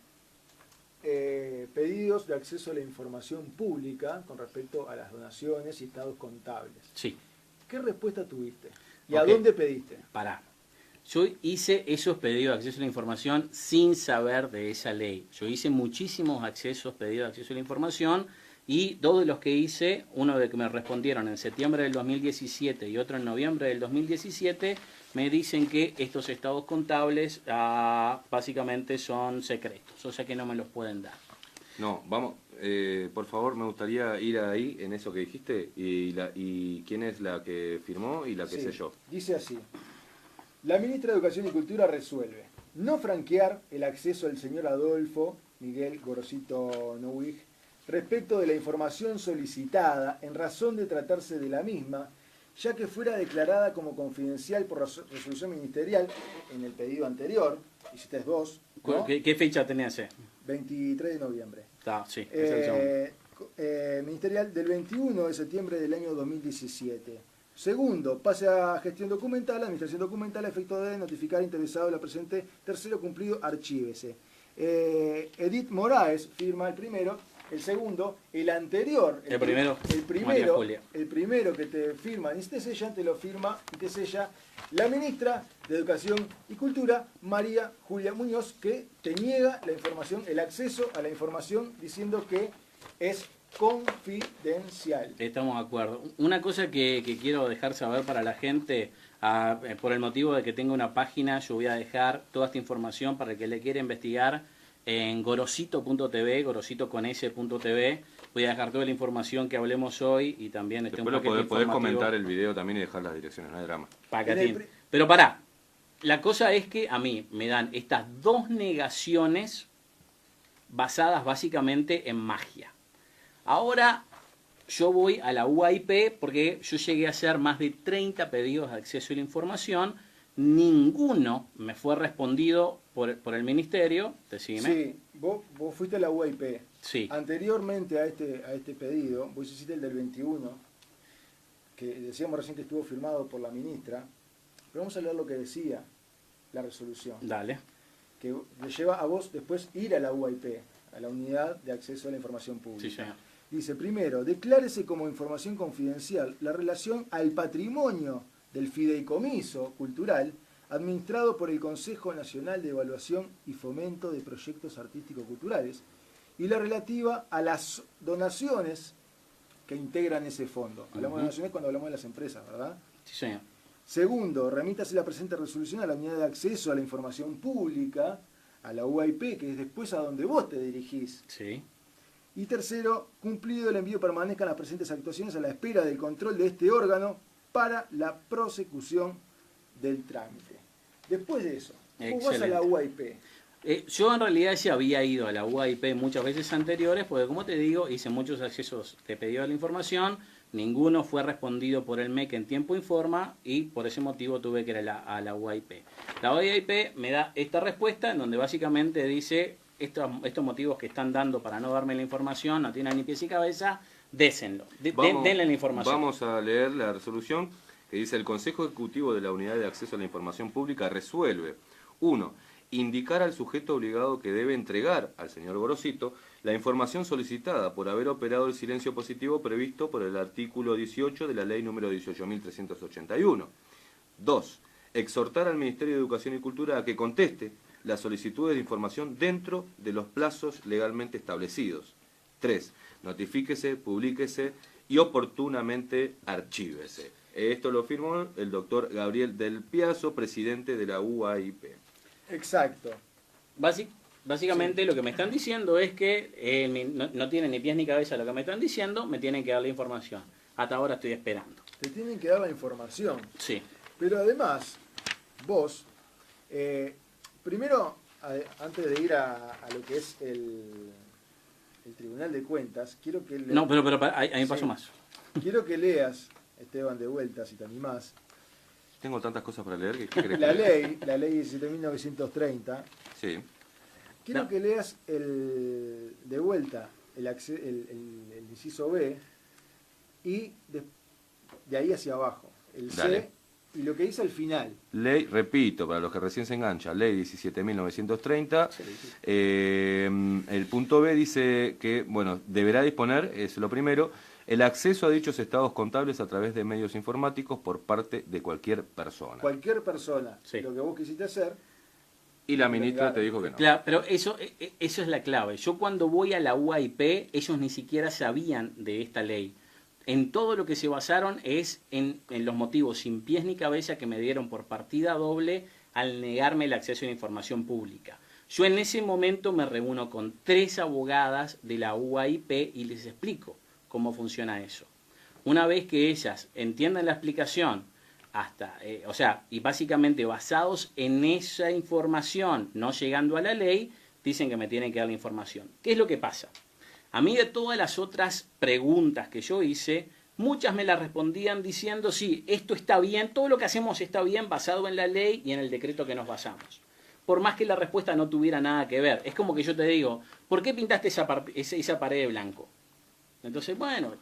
pedidos de acceso a la información pública con respecto a las donaciones y estados contables. Sí. ¿Qué respuesta tuviste? ¿Y Ok. a dónde pediste? Pará. Yo hice esos pedidos de acceso a la información sin saber de esa ley. Yo hice muchísimos pedidos de acceso a la información Y dos de los que hice, uno de que me respondieron en septiembre del 2017 y otro en noviembre del 2017, me dicen que estos estados contables básicamente son secretos, o sea que no me los pueden dar. No, vamos, por favor, me gustaría ir ahí en eso que dijiste y quién es la que firmó y la que Sí, selló. dice así. La ministra de Educación y Cultura resuelve no franquear el acceso al señor Adolfo Miguel Gorosito Neuwig respecto de la información solicitada en razón de tratarse de la misma, ya que fuera declarada como confidencial por resolución ministerial en el pedido anterior, hiciste vos, ¿no? ¿Qué fecha tenés ese? 23 de noviembre. Sí, es el segundo. Ministerial del 21 de septiembre del año 2017. Segundo, pase a gestión documental, administración documental, a efecto de notificar al interesado la presente. Tercero, cumplido, archívese. Edith Moraes firma el primero. El segundo, el anterior, El primero, María Julia. el primero que te firma y te sellan, te lo firma y te sella la ministra de Educación y Cultura, María Julia Muñoz, que te niega la información, el acceso a la información, diciendo que es confidencial. Estamos de acuerdo. Una cosa que quiero dejar saber para la gente, por el motivo de que tengo una página, yo voy a dejar toda esta información para el que le quiera investigar en gorosito.tv, gorosito con s.tv. Voy a dejar toda la información que hablemos hoy y también Después un lo paquete podés informativo. comentar el video también y dejar las direcciones, no hay drama. Pacatín. Pero pará, la cosa es que a mí me dan estas dos negaciones basadas básicamente en magia. Ahora yo voy a la UAIP porque yo llegué a hacer más de 30 pedidos de acceso a la información. Ninguno me fue respondido por el ministerio. Decime. Sí, vos fuiste a la UAIP. Sí. Anteriormente a este pedido, vos hiciste el del 21, que decíamos recién que estuvo firmado por la ministra, pero vamos a leer lo que decía la resolución, Dale. que le lleva a vos después ir a la UAIP, a la Unidad de Acceso a la Información Pública. Sí, señor. Dice, primero, declárese como información confidencial la relación al patrimonio del fideicomiso cultural administrado por el Consejo Nacional de Evaluación y Fomento de Proyectos Artístico-Culturales y la relativa a las donaciones que integran ese fondo. Hablamos de donaciones cuando hablamos de las empresas, ¿verdad? Sí, señor. Segundo, remítase la presente resolución a la Unidad de Acceso a la Información Pública, a la UAIP, que es después a donde vos te dirigís. Sí. Y tercero, cumplido el envío, permanezcan las presentes actuaciones a la espera del control de este órgano para la prosecución del trámite. Después de eso, vos vas a la UAIP. Yo en realidad ya había ido a la UAIP muchas veces anteriores, porque como te digo, hice muchos accesos de pedido de la información, ninguno fue respondido por el MEC en tiempo y forma, y por ese motivo tuve que ir a la UAIP. La UAIP me da esta respuesta, en donde básicamente dice, estos motivos que están dando para no darme la información no tienen ni pies y cabeza, désenlo, denle la información. Vamos a leer la resolución que dice: el Consejo Ejecutivo de la Unidad de Acceso a la Información Pública resuelve 1. Indicar al sujeto obligado que debe entregar al señor Gorosito la información solicitada por haber operado el silencio positivo previsto por el artículo 18 de la Ley número 18.381. 2. Exhortar al Ministerio de Educación y Cultura a que conteste las solicitudes de información dentro de los plazos legalmente establecidos. 3. Notifíquese, publíquese y oportunamente archívese. Esto lo firmó el doctor Gabriel Del Piazzo, presidente de la UAIP. Exacto. Básicamente lo que me están diciendo es que no tiene ni pies ni cabeza lo que me están diciendo, me tienen que dar la información. Hasta ahora estoy esperando. Te tienen que dar la información. Sí. Pero además, vos, primero, antes de ir a lo que es el Tribunal de Cuentas, quiero que... No, pero hay un paso más. Quiero que leas, Esteban, de vuelta, si te animás. Tengo tantas cosas para leer que ¿qué querés La que lea? ley 17.930. Sí. Quiero que leas de vuelta el inciso B y de ahí hacia abajo, el Dale. C y lo que dice al final. Ley, repito, para los que recién se enganchan, ley 17.930. El punto B dice que, bueno, deberá disponer, es lo primero, el acceso a dichos estados contables a través de medios informáticos por parte de cualquier persona. Cualquier persona, Sí. lo que vos quisiste hacer. Y la ministra te dijo que no. Claro, pero eso es la clave. Yo cuando voy a la UAIP, ellos ni siquiera sabían de esta ley. En todo lo que se basaron es en los motivos sin pies ni cabeza que me dieron por partida doble al negarme el acceso a la información pública. Yo en ese momento me reúno con 3 abogadas de la UAIP y les explico cómo funciona eso. Una vez que ellas entiendan la explicación, y básicamente basados en esa información, no llegando a la ley, dicen que me tienen que dar la información. ¿Qué es lo que pasa? A mí de todas las otras preguntas que yo hice, muchas me las respondían diciendo, sí, esto está bien, todo lo que hacemos está bien basado en la ley y en el decreto que nos basamos. Por más que la respuesta no tuviera nada que ver. Es como que yo te digo, ¿por qué pintaste esa pared de blanco? Entonces, bueno,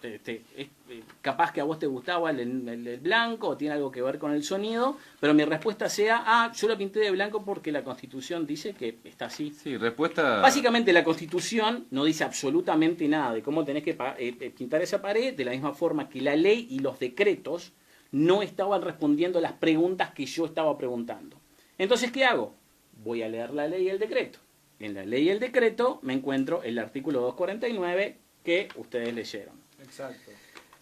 capaz que a vos te gustaba el blanco, o tiene algo que ver con el sonido, pero mi respuesta sea, yo lo pinté de blanco porque la Constitución dice que está así. Sí, respuesta... Básicamente la Constitución no dice absolutamente nada de cómo tenés que pintar esa pared, de la misma forma que la ley y los decretos no estaban respondiendo las preguntas que yo estaba preguntando. Entonces, ¿qué hago? Voy a leer la ley y el decreto. En la ley y el decreto me encuentro el artículo 249 que ustedes leyeron. Exacto.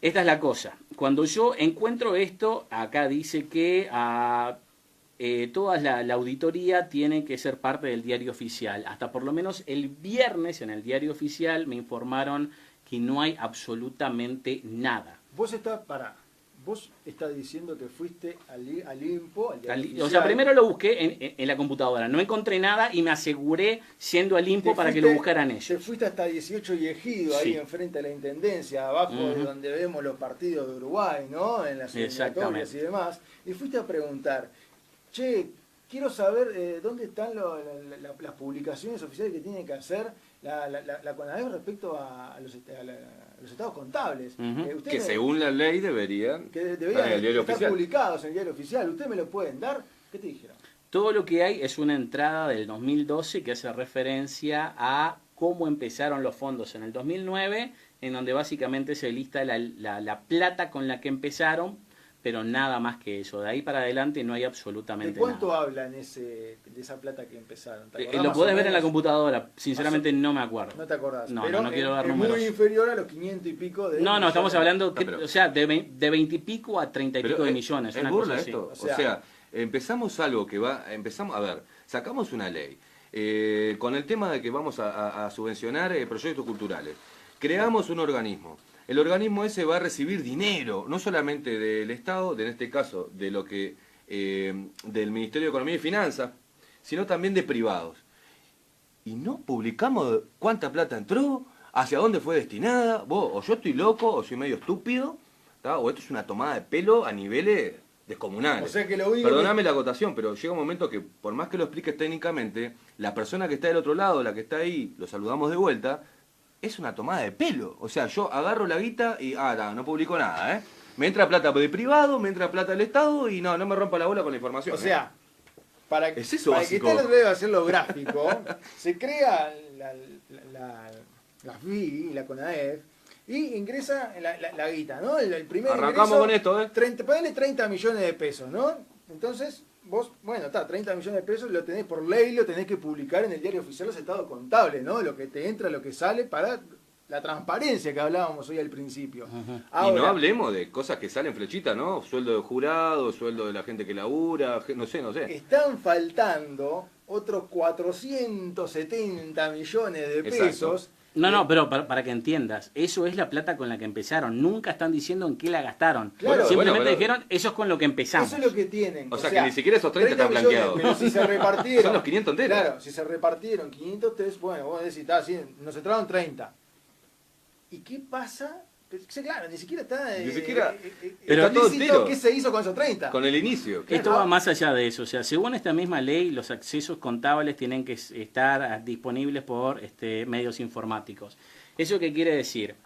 Esta es la cosa. Cuando yo encuentro esto, acá dice que toda la auditoría tiene que ser parte del diario oficial. Hasta por lo menos el viernes en el diario oficial me informaron que no hay absolutamente nada. Vos estás diciendo que fuiste al INPO, al diario O oficial. sea, primero lo busqué en la computadora, no encontré nada y me aseguré siendo al INPO para que lo buscaran ellos. Te fuiste hasta 18 y Ejido, ahí Sí. enfrente de la Intendencia, abajo de donde vemos los partidos de Uruguay, ¿no? En las eliminatorias y demás. Y fuiste a preguntar, che, quiero saber dónde están las publicaciones oficiales que tiene que hacer la CONADEP respecto a los estados contables. Que según la ley deberían deberían en el diario estar oficial. publicados en el diario oficial. ¿Ustedes me lo pueden dar? ¿Qué te dijeron? Todo lo que hay es una entrada del 2012 que hace referencia a cómo empezaron los fondos en el 2009, en donde básicamente se lista la plata con la que empezaron, pero nada más que eso. De ahí para adelante no hay absolutamente ¿De cuánto nada. hablan de esa plata que empezaron? ¿Te acordás Lo más podés o ver en la menos? computadora, sinceramente no me acuerdo. No te acordás. No, pero no quiero dar es números. muy inferior a los 500 y pico de... No, estamos hablando, pero- o sea, de 20 y pico a 30 y pico de millones. ¿Es Una burla cosa así. esto? O O sea- sea, empezamos algo que a ver, sacamos una ley con el tema de que vamos a subvencionar proyectos culturales. Creamos un organismo. El organismo ese va a recibir dinero, no solamente del Estado, en este caso de lo que del Ministerio de Economía y Finanzas, sino también de privados. Y no publicamos cuánta plata entró, hacia dónde fue destinada. Vos, o yo estoy loco, o soy medio estúpido, ¿tá? O esto es una tomada de pelo a niveles descomunales. O sea que lo único Perdóname la acotación, pero llega un momento que, por más que lo expliques técnicamente, la persona que está del otro lado, la que está ahí, lo saludamos de vuelta, es una tomada de pelo. O sea, yo agarro la guita y, no publico nada, ¿eh? Me entra plata de privado, me entra plata del Estado y no me rompa la bola con la información. O sea, para que Es eso que básico. tal debe hacerlo gráfico, se crea la FI, la CONADEP, y ingresa la guita, ¿no? El primer Arrancamos ingreso, con esto, ¿eh? Ponele 30 millones de pesos, ¿no? Entonces, vos, 30 millones de pesos lo tenés por ley, lo tenés que publicar en el diario oficial de los estados contables, ¿no? Lo que te entra, lo que sale, para la transparencia que hablábamos hoy al principio. Y no hablemos de cosas que salen flechitas, ¿no? Sueldo de jurado, sueldo de la gente que labura, no sé. Están faltando otros 470 millones de Exacto. pesos. No, pero para que entiendas, eso es la plata con la que empezaron. Nunca están diciendo en qué la gastaron. Claro. Simplemente Bueno, pero- dijeron, eso es con lo que empezamos. Eso es lo que tienen. O sea, que ni siquiera esos 30 están millones, blanqueados. Pero si se repartieron. Son los 500 enteros. Claro, si se repartieron 503, bueno, vos decís, sí, nos entraron 30. ¿Y qué pasa? Sí, claro, ni siquiera está. Ni siquiera- Pero está todo explícito entero. ¿Qué se hizo con esos 30? Con el inicio. Esto va más allá de eso. O sea, según esta misma ley, los accesos contables tienen que estar disponibles por medios informáticos. ¿Eso qué quiere decir?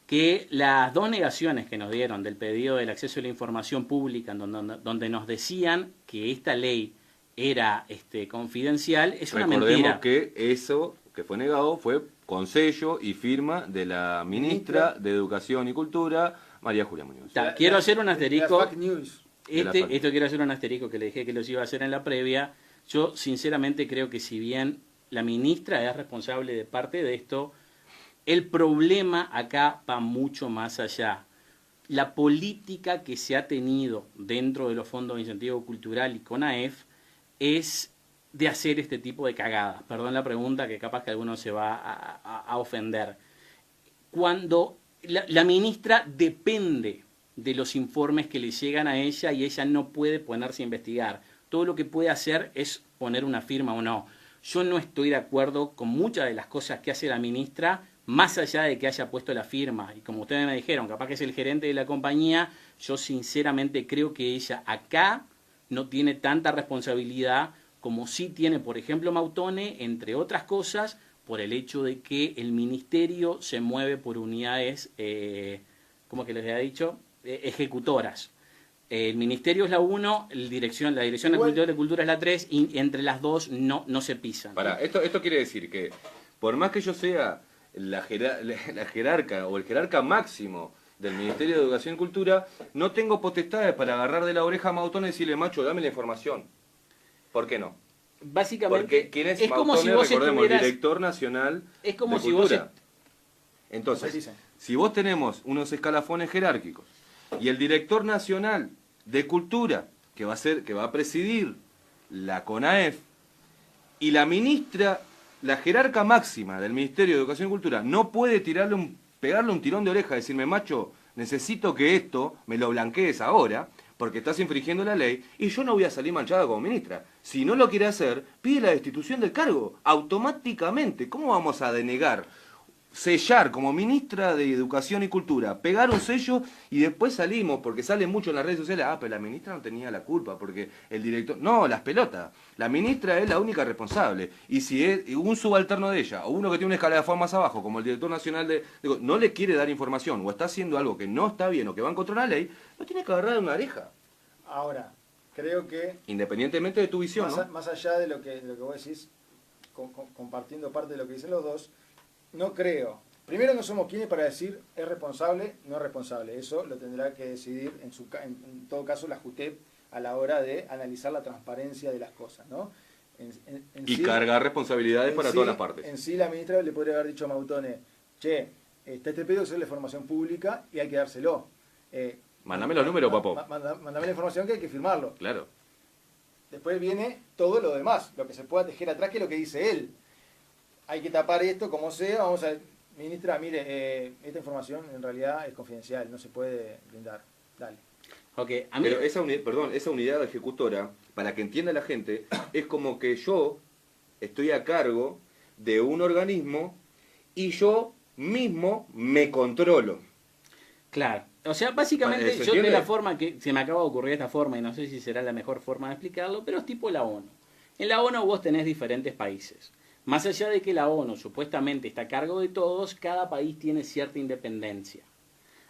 Que las dos negaciones que nos dieron del pedido del acceso a la información pública, en donde nos decían que esta ley era confidencial, es una Recordemos mentira. que eso que fue negado fue con sello y firma de la ministra de Educación y Cultura, María Julia Muñoz. Quiero hacer un asterisco. Las fake news. Esto quiero hacer un asterisco que le dije que los iba a hacer en la previa. Yo sinceramente creo que si bien la ministra es responsable de parte de esto, el problema acá va mucho más allá. La política que se ha tenido dentro de los fondos de incentivo cultural y CONAEF es de hacer este tipo de cagadas. Perdón la pregunta, que capaz que alguno se va a ofender. Cuando la ministra depende de los informes que le llegan a ella y ella no puede ponerse a investigar. Todo lo que puede hacer es poner una firma o no. Yo no estoy de acuerdo con muchas de las cosas que hace la ministra, más allá de que haya puesto la firma. Y como ustedes me dijeron, capaz que es el gerente de la compañía, yo sinceramente creo que ella acá no tiene tanta responsabilidad como sí tiene, por ejemplo, Mautone, entre otras cosas, por el hecho de que el ministerio se mueve por unidades, ¿cómo que les había dicho? Ejecutoras. El ministerio es la 1, la Dirección de Cultura es la 3, y entre las dos no se pisan. Esto quiere decir que, por más que yo sea la jerarca o el jerarca máximo del Ministerio de Educación y Cultura, no tengo potestades para agarrar de la oreja a Mautone y decirle, macho, dame la información. ¿Por qué no? Básicamente, porque ¿quién es Mautone? como si vos Recordemos, el director nacional es como de si Cultura. Vos Entonces, si vos tenemos unos escalafones jerárquicos y el director nacional de Cultura, que va a presidir la CONAEF, y la ministra, la jerarca máxima del Ministerio de Educación y Cultura, no puede pegarle un tirón de oreja y decirme, macho, necesito que esto me lo blanquees ahora, porque estás infringiendo la ley, y yo no voy a salir manchada como ministra. Si no lo quiere hacer, pide la destitución del cargo, automáticamente. ¿Cómo vamos a denegar? Sellar como ministra de Educación y Cultura, pegar un sello y después salimos, porque sale mucho en las redes sociales, pero la ministra no tenía la culpa, porque el director... No, las pelotas. La ministra es la única responsable. Y si es un subalterno de ella, o uno que tiene una escala de fama más abajo, como el director nacional no le quiere dar información, o está haciendo algo que no está bien, o que va en contra de la ley, no tiene que agarrar una oreja. Ahora, creo que... Independientemente de tu visión, más allá de lo que vos decís, compartiendo parte de lo que dicen los dos, no creo. Primero, no somos quienes para decir es responsable, no es responsable. Eso lo tendrá que decidir, en todo caso, la JUTEP a la hora de analizar la transparencia de las cosas, ¿no? Y sí, cargar responsabilidades para todas las partes. En sí, la ministra le podría haber dicho a Mautone, che, está este pedido que es la información pública y hay que dárselo. Mándame los números, papo. Mándame la información que hay que firmarlo. Claro. Después viene todo lo demás, lo que se pueda tejer atrás, que es lo que dice él. Hay que tapar esto como sea, vamos a... Ministra, mire, esta información en realidad es confidencial, no se puede brindar. Dale. Okay, pero esa unidad ejecutora, para que entienda la gente, es como que yo estoy a cargo de un organismo y yo mismo me controlo. Claro. O sea, básicamente yo de la forma que se me acaba de ocurrir esta forma, y no sé si será la mejor forma de explicarlo, pero es tipo la ONU. En la ONU vos tenés diferentes países. Más allá de que la ONU supuestamente está a cargo de todos, cada país tiene cierta independencia.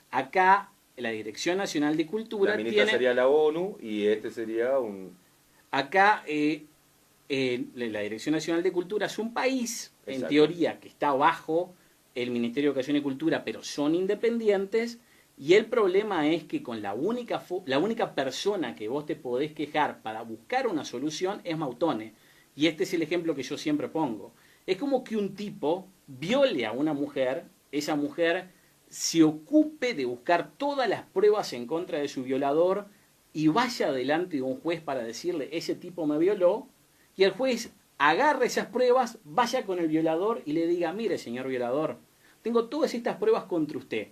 Acá, la Dirección Nacional de Cultura la ministra sería la ONU y este sería un... Acá, la Dirección Nacional de Cultura es un país, exacto, en teoría, que está bajo el Ministerio de Educación y Cultura, pero son independientes, y el problema es que con la única persona que vos te podés quejar para buscar una solución es Mautone. Y este es el ejemplo que yo siempre pongo. Es como que un tipo viole a una mujer, esa mujer se ocupe de buscar todas las pruebas en contra de su violador y vaya delante de un juez para decirle, ese tipo me violó, y el juez agarre esas pruebas, vaya con el violador y le diga, mire señor violador, tengo todas estas pruebas contra usted.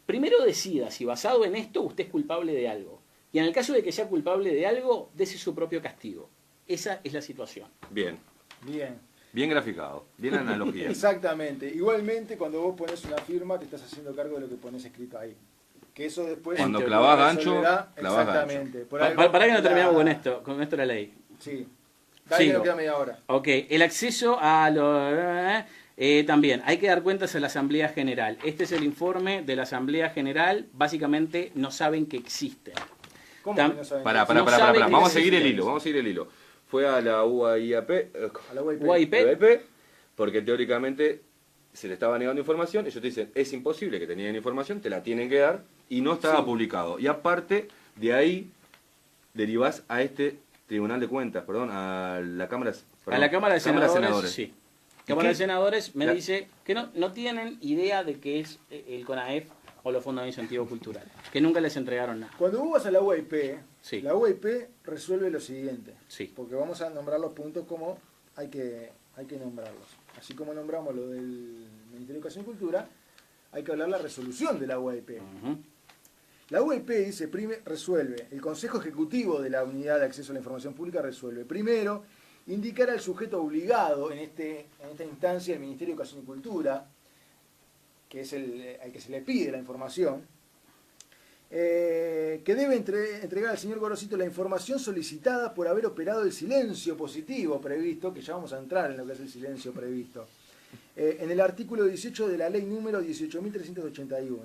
Primero decida si basado en esto usted es culpable de algo. Y en el caso de que sea culpable de algo, dese su propio castigo. Esa es la situación. Bien. Bien. Bien graficado, bien analogía. Exactamente. Igualmente, cuando vos pones una firma, te estás haciendo cargo de lo que pones escrito ahí. Que eso después... Cuando clavas gancho, clavas exactamente. gancho. Para que no terminamos con esto de la ley. Sí. Dale, que nos queda media hora. Ok, el acceso a también, hay que dar cuentas a la Asamblea General. Este es el informe de la Asamblea General. Básicamente no saben que existe. ¿Cómo que no saben? Pará. Vamos a seguir el hilo. Fue a la UAIP, a la UAIP, porque teóricamente se le estaba negando información. Ellos te dicen, es imposible que te nieguen información, te la tienen que dar, y no estaba publicado. Y aparte, de ahí derivás a este Tribunal de Cuentas, perdón, a la Cámara, a la Cámara de Senadores, sí. Cámara qué? de Senadores me La- dice que no tienen idea de qué es el CONAEF o los Fondos de Incentivo Cultural, que nunca les entregaron nada. Cuando vos vas a la UIP, Sí. la UIP resuelve lo siguiente. Sí. Porque vamos a nombrar los puntos como hay que nombrarlos. Así como nombramos lo del Ministerio de Educación y Cultura, hay que hablar la resolución de la UIP. Ujú. La UIP dice, resuelve, el Consejo Ejecutivo de la Unidad de Acceso a la Información Pública resuelve, primero, indicar al sujeto obligado en esta instancia del Ministerio de Educación y Cultura, que es al que se le pide la información, que debe entregar al señor Gorosito la información solicitada por haber operado el silencio positivo previsto, que ya vamos a entrar en lo que es el silencio previsto, en el artículo 18 de la ley número 18.381.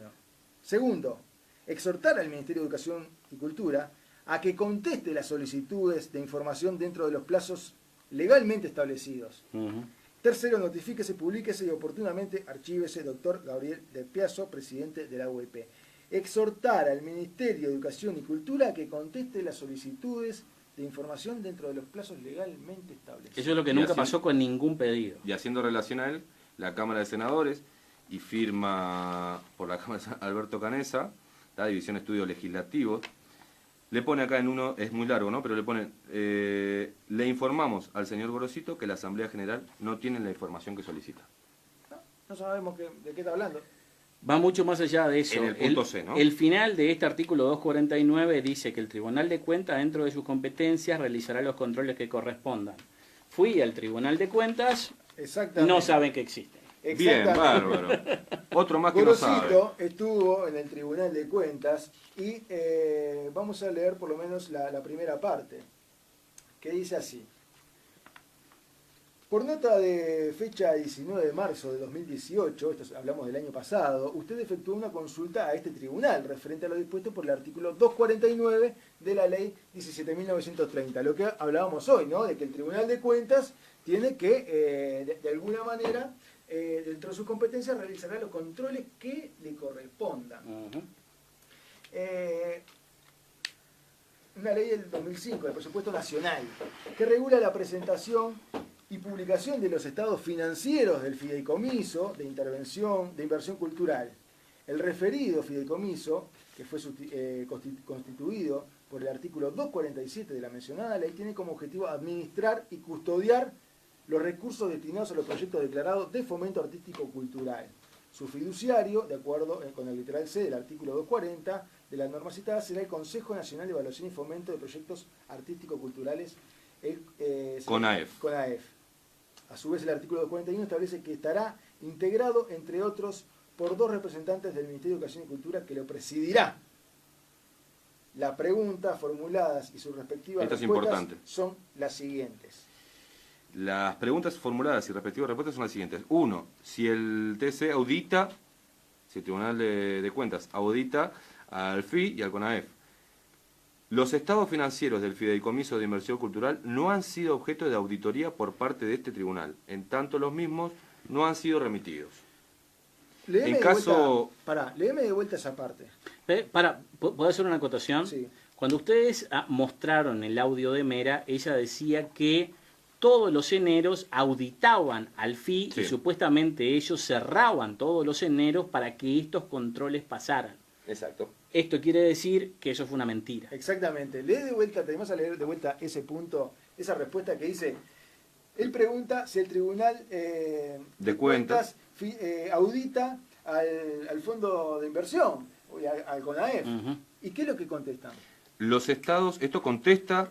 Segundo, exhortar al Ministerio de Educación y Cultura a que conteste las solicitudes de información dentro de los plazos legalmente establecidos. Ujú. Tercero, notifíquese, publíquese y oportunamente archívese, doctor Gabriel de Piazzo, presidente de la UEP. Exhortar al Ministerio de Educación y Cultura a que conteste las solicitudes de información dentro de los plazos legalmente establecidos. Eso es lo que Y nunca así- pasó con ningún pedido. Y haciendo relación a él, la Cámara de Senadores y firma por la Cámara de Alberto Canesa, la División de Estudios Legislativos, le pone acá en uno, es muy largo, ¿no? Pero le pone, le informamos al señor Gorosito que la Asamblea General no tiene la información que solicita. No sabemos de qué está hablando. Va mucho más allá de eso. En el punto C, ¿no? El final de este artículo 249 dice que el Tribunal de Cuentas, dentro de sus competencias, realizará los controles que correspondan. Fui al Tribunal de Cuentas, Exactamente. no saben que existen. Bien, Exactamente. bárbaro. Otro más que no sabe. Gorosito estuvo en el Tribunal de Cuentas y vamos a leer por lo menos la primera parte, que dice así. Por nota de fecha 19 de marzo de 2018, hablamos del año pasado, usted efectuó una consulta a este tribunal referente a lo dispuesto por el artículo 249 de la ley 17.930, lo que hablábamos hoy, ¿no? De que el Tribunal de Cuentas tiene que, de alguna manera, dentro de sus competencias, realizará los controles que le correspondan. Ujú. Una ley del 2005, del presupuesto nacional, que regula la presentación y publicación de los estados financieros del fideicomiso de inversión cultural. El referido fideicomiso, que fue constituido por el artículo 247 de la mencionada ley, tiene como objetivo administrar y custodiar los recursos destinados a los proyectos declarados de fomento artístico-cultural. Su fiduciario, de acuerdo con el literal C del artículo 240 de la norma citada, será el Consejo Nacional de Evaluación y Fomento de Proyectos Artístico-Culturales, CONAEF. CONAEF. A su vez, el artículo 241 establece que estará integrado, entre otros, por 2 representantes del Ministerio de Educación y Cultura que lo presidirá. Las preguntas formuladas y sus respectivas Esto es respuestas importante. son las siguientes. Las preguntas formuladas y respectivas respuestas son las siguientes. 1. Si el TC audita, si el Tribunal de Cuentas audita al FI y al CONAEF. Los estados financieros del Fideicomiso de Inversión Cultural no han sido objeto de auditoría por parte de este tribunal, en tanto los mismos no han sido remitidos. Léeme En de vuelta esa parte. ¿Puedo hacer una acotación? Sí. Cuando ustedes mostraron el audio de Mera, ella decía que todos los eneros auditaban al FI y Sí. supuestamente ellos cerraban todos los eneros para que estos controles pasaran. Exacto. Esto quiere decir que eso fue una mentira. Exactamente. Lee de vuelta, tenemos a leer de vuelta ese punto, esa respuesta que dice, él pregunta si el Tribunal De Cuentas audita al Fondo de Inversión, al CONAEF. Ujú. ¿Y qué es lo que contestan? Los estados, esto contesta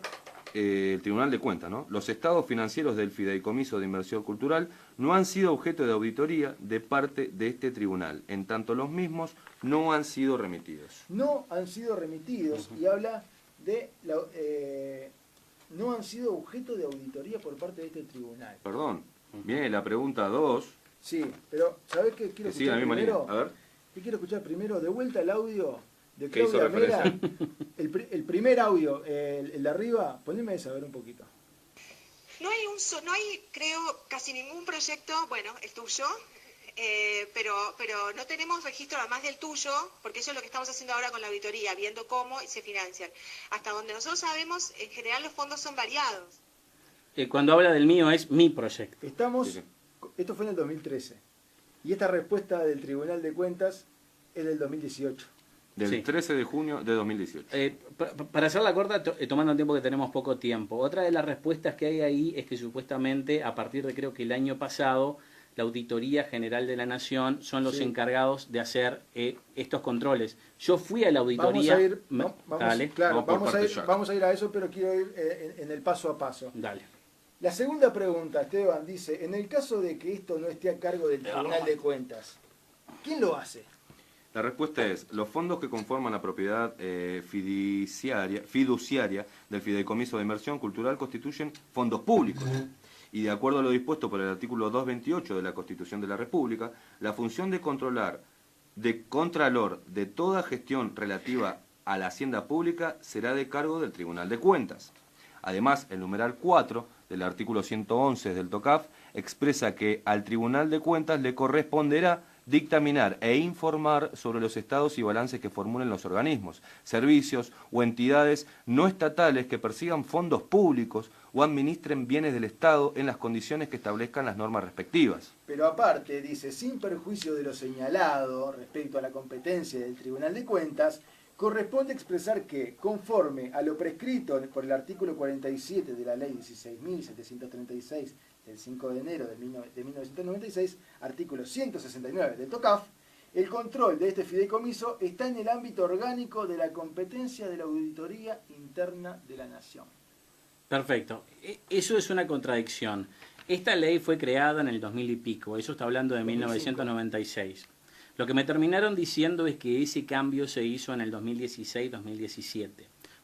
el Tribunal de Cuentas, ¿no? Los estados financieros del Fideicomiso de Inversión Cultural no han sido objeto de auditoría de parte de este tribunal, en tanto los mismos no han sido remitidos. No han sido remitidos y habla de no han sido objeto de auditoría por parte de este tribunal. Perdón, viene la pregunta 2, Sí, pero ¿sabés qué quiero que sigue la escuchar misma primero? línea. A ver, ¿Qué quiero escuchar primero? De vuelta el audio de ¿Qué hizo Claudia Mera. referencia? El primer audio, el de arriba, poneme ese a ver un poquito. No hay, creo, casi ningún proyecto, bueno, el tuyo, pero no tenemos registro además del tuyo, porque eso es lo que estamos haciendo ahora con la auditoría, viendo cómo se financian. Hasta donde nosotros sabemos, en general los fondos son variados. Cuando habla del mío es mi proyecto. Esto fue en el 2013. Y esta respuesta del Tribunal de Cuentas es del 2018. Del 13 de junio de 2018. Para hacerla corta, tomando en tiempo que tenemos poco tiempo, otra de las respuestas que hay ahí es que supuestamente a partir de creo que el año pasado, la Auditoría General de la Nación son los encargados de hacer estos controles. Yo fui a la auditoría... Vamos a ir a eso, pero quiero ir en el paso a paso. Dale. La segunda pregunta, Esteban, dice, en el caso de que esto no esté a cargo del Tribunal de Cuentas, ¿quién lo hace? La respuesta es, los fondos que conforman la propiedad fiduciaria del Fideicomiso de Inversión Cultural constituyen fondos públicos. Y de acuerdo a lo dispuesto por el artículo 228 de la Constitución de la República, la función de contralor de toda gestión relativa a la hacienda pública será de cargo del Tribunal de Cuentas. Además, el numeral 4 del artículo 111 del TOCAF expresa que al Tribunal de Cuentas le corresponderá dictaminar e informar sobre los estados y balances que formulen los organismos, servicios o entidades no estatales que persigan fondos públicos o administren bienes del Estado en las condiciones que establezcan las normas respectivas. Pero aparte, dice, sin perjuicio de lo señalado respecto a la competencia del Tribunal de Cuentas, corresponde expresar que, conforme a lo prescrito por el artículo 47 de la Ley 16.736 del 5 de enero de 1996, artículo 169 del TOCAF, el control de este fideicomiso está en el ámbito orgánico de la competencia de la Auditoría Interna de la Nación. Perfecto. Eso es una contradicción. Esta ley fue creada en el 2000 y pico, eso está hablando de 1996. Lo que me terminaron diciendo es que ese cambio se hizo en el 2016-2017.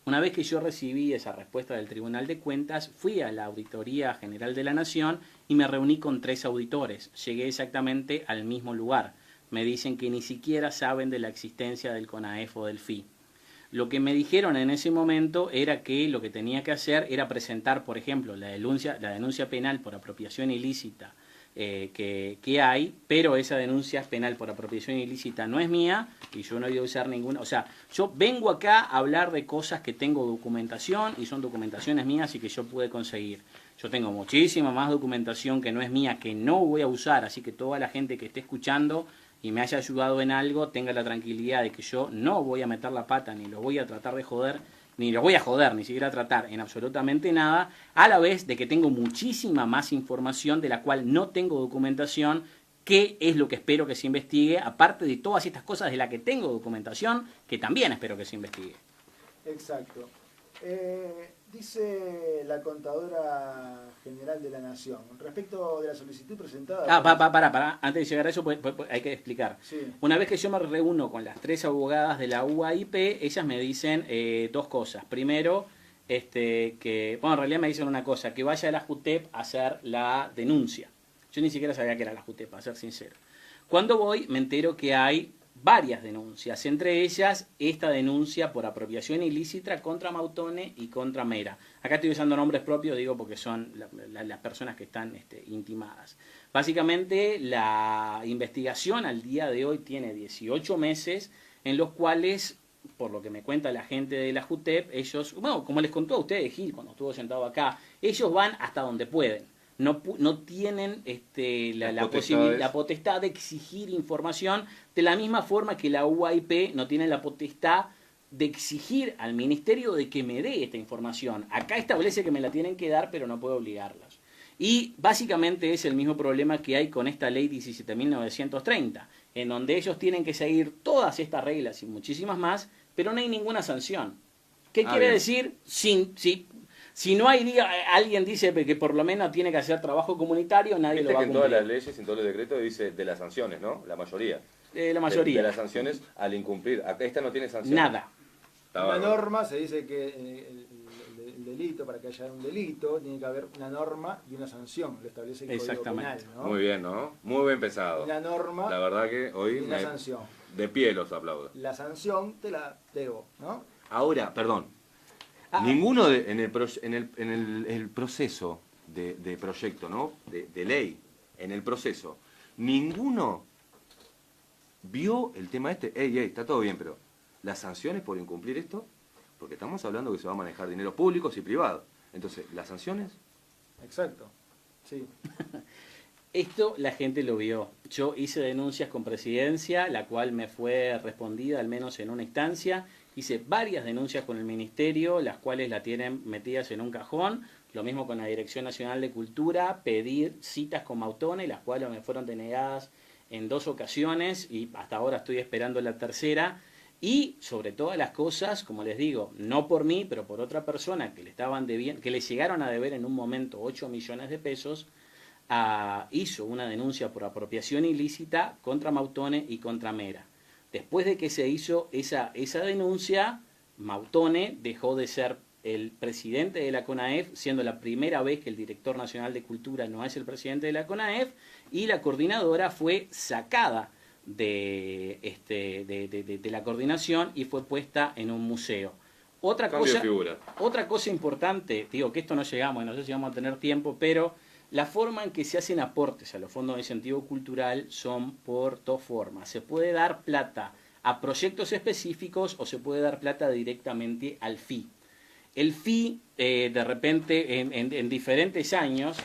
Una vez que yo recibí esa respuesta del Tribunal de Cuentas, fui a la Auditoría General de la Nación y me reuní con 3 auditores. Llegué exactamente al mismo lugar. Me dicen que ni siquiera saben de la existencia del CONAEF o del FI. Lo que me dijeron en ese momento era que lo que tenía que hacer era presentar, por ejemplo, la denuncia penal por apropiación ilícita que hay, pero esa denuncia penal por apropiación ilícita no es mía y yo no voy a usar ninguna. O sea, yo vengo acá a hablar de cosas que tengo documentación y son documentaciones mías y que yo pude conseguir. Yo tengo muchísima más documentación que no es mía, que no voy a usar, así que toda la gente que esté escuchando y me haya ayudado en algo, tenga la tranquilidad de que yo no voy a meter la pata ni lo voy a tratar de joder, ni lo voy a joder, ni siquiera tratar en absolutamente nada, a la vez de que tengo muchísima más información de la cual no tengo documentación, que es lo que espero que se investigue, aparte de todas estas cosas de las que tengo documentación, que también espero que se investigue. Exacto. Dice la Contadora General de la Nación, respecto de la solicitud presentada... Para. Antes de llegar a eso, pues hay que explicar. Sí. Una vez que yo me reúno con las 3 abogadas de la UAIP, ellas me dicen 2 cosas. Primero, en realidad me dicen una cosa, que vaya a la JUTEP a hacer la denuncia. Yo ni siquiera sabía que era la JUTEP, para ser sincero. Cuando voy, me entero que hay varias denuncias, entre ellas esta denuncia por apropiación ilícita contra Mautone y contra Mera. Acá estoy usando nombres propios, digo, porque son las personas que están intimadas. Básicamente, la investigación al día de hoy tiene 18 meses, en los cuales, por lo que me cuenta la gente de la JUTEP, ellos, bueno, como les contó a ustedes Gil cuando estuvo sentado acá, ellos van hasta donde pueden. No tienen la potestad de exigir información de la misma forma que la UAIP no tiene la potestad de exigir al ministerio de que me dé esta información. Acá establece que me la tienen que dar, pero no puedo obligarlas. Y básicamente es el mismo problema que hay con esta ley 17.930, en donde ellos tienen que seguir todas estas reglas y muchísimas más, pero no hay ninguna sanción. ¿Qué quiere decir? Si no hay alguien dice que por lo menos tiene que hacer trabajo comunitario, nadie lo va a cumplir. En todas las leyes, en todos los decretos dice de las sanciones, ¿no? La mayoría. La mayoría. De las sanciones al incumplir. Esta no tiene sanción. Nada. La norma se dice que el delito, para que haya un delito, tiene que haber una norma y una sanción. Lo establece el Código Penal, ¿no? Muy bien, ¿no? Muy bien pensado. Una norma, la verdad que hoy y una sanción. De pie los aplaudo. La sanción te la debo, ¿no? Ahora, perdón. Ninguno en el proceso de proyecto, ¿no? De ley, en el proceso, ninguno vio el tema este. Ey, está todo bien, pero las sanciones por incumplir esto, porque estamos hablando que se va a manejar dinero públicos y privados. Entonces, las sanciones... Exacto, sí. Esto la gente lo vio. Yo hice denuncias con Presidencia, la cual me fue respondida al menos en una instancia. Hice varias denuncias con el Ministerio, las cuales la tienen metidas en un cajón. Lo mismo con la Dirección Nacional de Cultura, pedir citas con Mautone, las cuales me fueron denegadas en 2 ocasiones y hasta ahora estoy esperando la tercera. Y sobre todas las cosas, como les digo, no por mí, pero por otra persona que le estaban debiendo, que le llegaron a deber en un momento 8 millones de pesos, hizo una denuncia por apropiación ilícita contra Mautone y contra Mera. Después de que se hizo esa denuncia, Mautone dejó de ser el presidente de la CONAEF, siendo la primera vez que el director nacional de cultura no es el presidente de la CONAEF, y la coordinadora fue sacada de la coordinación y fue puesta en un museo. Otra cosa importante, digo que esto no llegamos, no sé si vamos a tener tiempo, pero la forma en que se hacen aportes a los fondos de incentivo cultural son por 2 formas. Se puede dar plata a proyectos específicos o se puede dar plata directamente al FI. El FI, de repente, en diferentes años,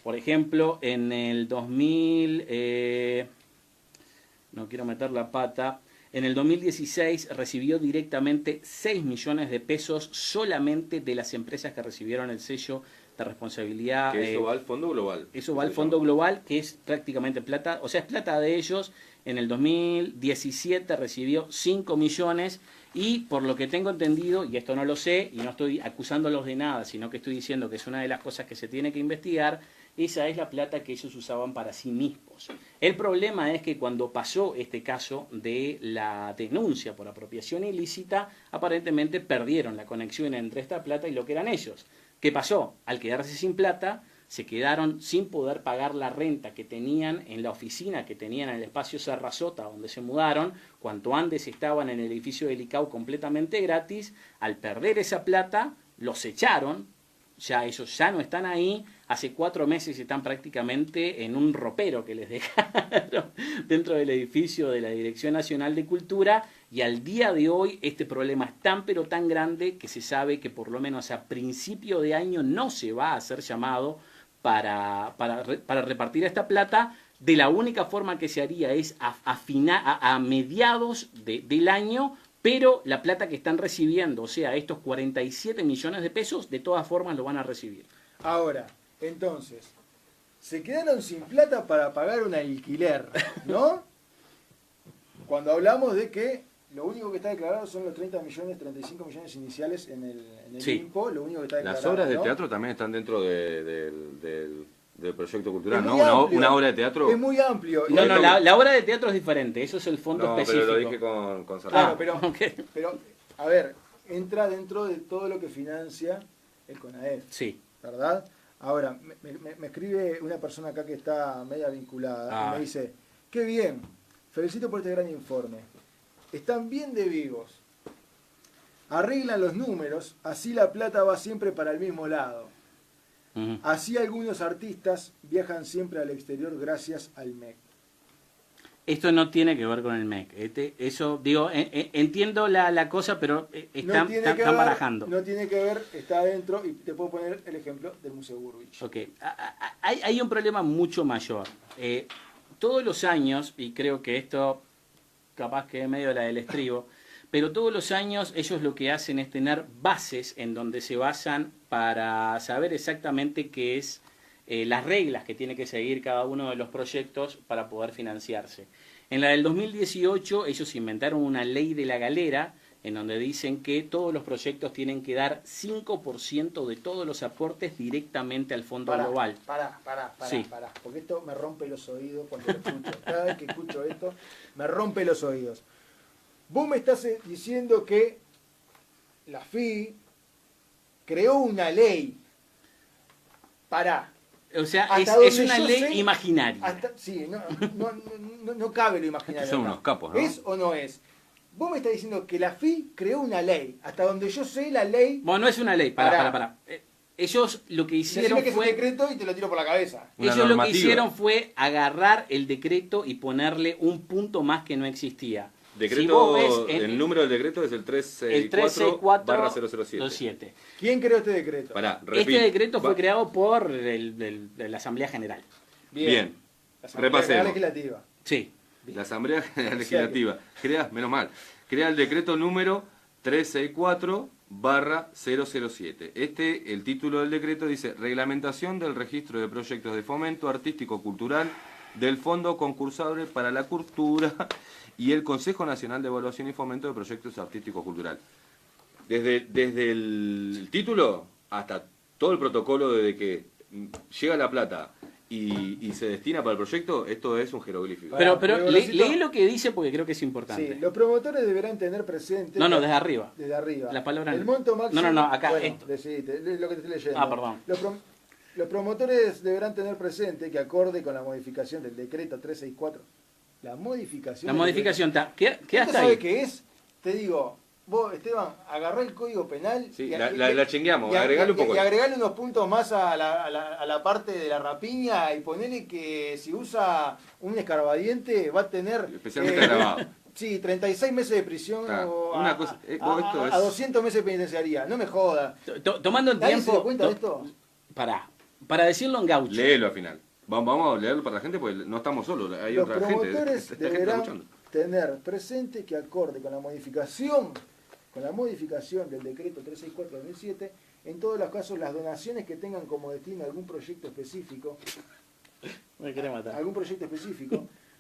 por ejemplo, en el 2000, no quiero meter la pata, en el 2016 recibió directamente 6 millones de pesos solamente de las empresas que recibieron el sello de responsabilidad. Que eso va al Fondo Global. Eso va al Fondo Global, que es prácticamente plata, o sea, es plata de ellos. En el 2017 recibió 5 millones y por lo que tengo entendido, y esto no lo sé, y no estoy acusándolos de nada, sino que estoy diciendo que es una de las cosas que se tiene que investigar, esa es la plata que ellos usaban para sí mismos. El problema es que cuando pasó este caso de la denuncia por apropiación ilícita, aparentemente perdieron la conexión entre esta plata y lo que eran ellos. ¿Qué pasó? Al quedarse sin plata, se quedaron sin poder pagar la renta que tenían en la oficina que tenían en el espacio Sarrazota, donde se mudaron, cuanto antes estaban en el edificio del ICAO completamente gratis. Al perder esa plata, los echaron, ya ellos ya no están ahí, hace 4 meses están prácticamente en un ropero que les dejaron dentro del edificio de la Dirección Nacional de Cultura, y al día de hoy este problema es tan pero tan grande que se sabe que por lo menos a principio de año no se va a hacer llamado para repartir esta plata. De la única forma que se haría es a mediados del año, pero la plata que están recibiendo, o sea, estos 47 millones de pesos, de todas formas lo van a recibir. Ahora, entonces, se quedaron sin plata para pagar un alquiler, ¿no? Cuando hablamos de que lo único que está declarado son los 35 millones iniciales en el sí. INPO, lo único que está declarado. Las obras de ¿no? teatro también están dentro del proyecto cultural, ¿no? Amplio, una obra de teatro. Es muy amplio. No, la obra de teatro es diferente, eso es el fondo específico. Pero lo dije con Claro, pero, a ver, entra dentro de todo lo que financia el CONAEF. Sí. ¿Verdad? Ahora, me escribe una persona acá que está media vinculada y me dice, qué bien, felicito por este gran informe. Están bien de vivos. Arreglan los números, así la plata va siempre para el mismo lado. Así algunos artistas viajan siempre al exterior gracias al MEC. Esto no tiene que ver con el MEC. Eso, digo, entiendo la cosa, pero están barajando. No tiene que ver, está adentro, y te puedo poner el ejemplo del Museo Burbich. Ok, hay un problema mucho mayor. Todos los años, y creo que esto capaz que es medio la del estribo, pero todos los años ellos lo que hacen es tener bases en donde se basan para saber exactamente qué es las reglas que tiene que seguir cada uno de los proyectos para poder financiarse. En la del 2018 ellos inventaron una ley de la galera en donde dicen que todos los proyectos tienen que dar 5% de todos los aportes directamente al Fondo Global. Pará, Sí. porque esto me rompe los oídos cuando lo escucho. Cada vez que escucho esto, me rompe los oídos. Vos me estás diciendo que la FI creó una ley. O sea, Hasta es una donde yo ley sé, imaginaria. Sí, no cabe lo imaginario. Son acá. unos capos, ¿no? ¿Es o no es? Vos me estás diciendo que la FI creó una ley. Hasta donde yo sé, la ley... Bueno, no es una ley, pará. Ellos lo que hicieron Decime que es un fue... decreto y te lo tiro por la cabeza. Una Ellos lo que normativa. hicieron fue agarrar el decreto y ponerle un punto más que no existía. Decreto, Si vos ves el número del decreto es el el 364/007. 364-007. ¿Quién creó este decreto? Pará, Este repito. decreto fue Va- creado por la Asamblea General. Bien. La Asamblea Repasemos. Legislativa. Sí. La Asamblea General Legislativa crea, menos mal, crea el decreto número 364/007. El título del decreto dice Reglamentación del registro de proyectos de fomento artístico-cultural del Fondo Concursable para la Cultura y el Consejo Nacional de Evaluación y Fomento de Proyectos Artísticos-Cultural. Desde el título hasta todo el protocolo desde que llega la plata y se destina para el proyecto, esto es un jeroglífico. Pero Bolsito. leí lo que dice porque creo que es importante. Sí, los promotores deberán tener presente... No, desde arriba. Desde arriba. La palabra El no. monto máximo... No, acá, Bueno, esto. decidite, lo que te estoy leyendo. Ah, perdón. Los promotores deberán tener presente que acorde con la modificación del decreto 364, la modificación... La del modificación está... ¿Qué decreto. ¿Esto hasta sabe ahí? qué es? Te digo, vos, Esteban, agarrá el código penal... Sí, y- la chingueamos, y- agregale un poco. Y agregale unos puntos más a la parte de la rapiña y ponele que si usa un escarbadiente va a tener... Especialmente grabado. Sí, 36 meses de prisión Claro, o una cosa, esto es- a 200 meses de penitenciaría. No me joda. Tomando el ¿Nadie tiempo... se dio cuenta de esto? Para decirlo en gaucho. Léelo al final. Vamos a leerlo para la gente porque no estamos solos, hay Los otra gente. promotores Esta gente está deberán luchando. tener presente que acorde con la modificación del decreto 364/2007, en todos los casos las donaciones que tengan como destino algún proyecto específico, Me quiere matar.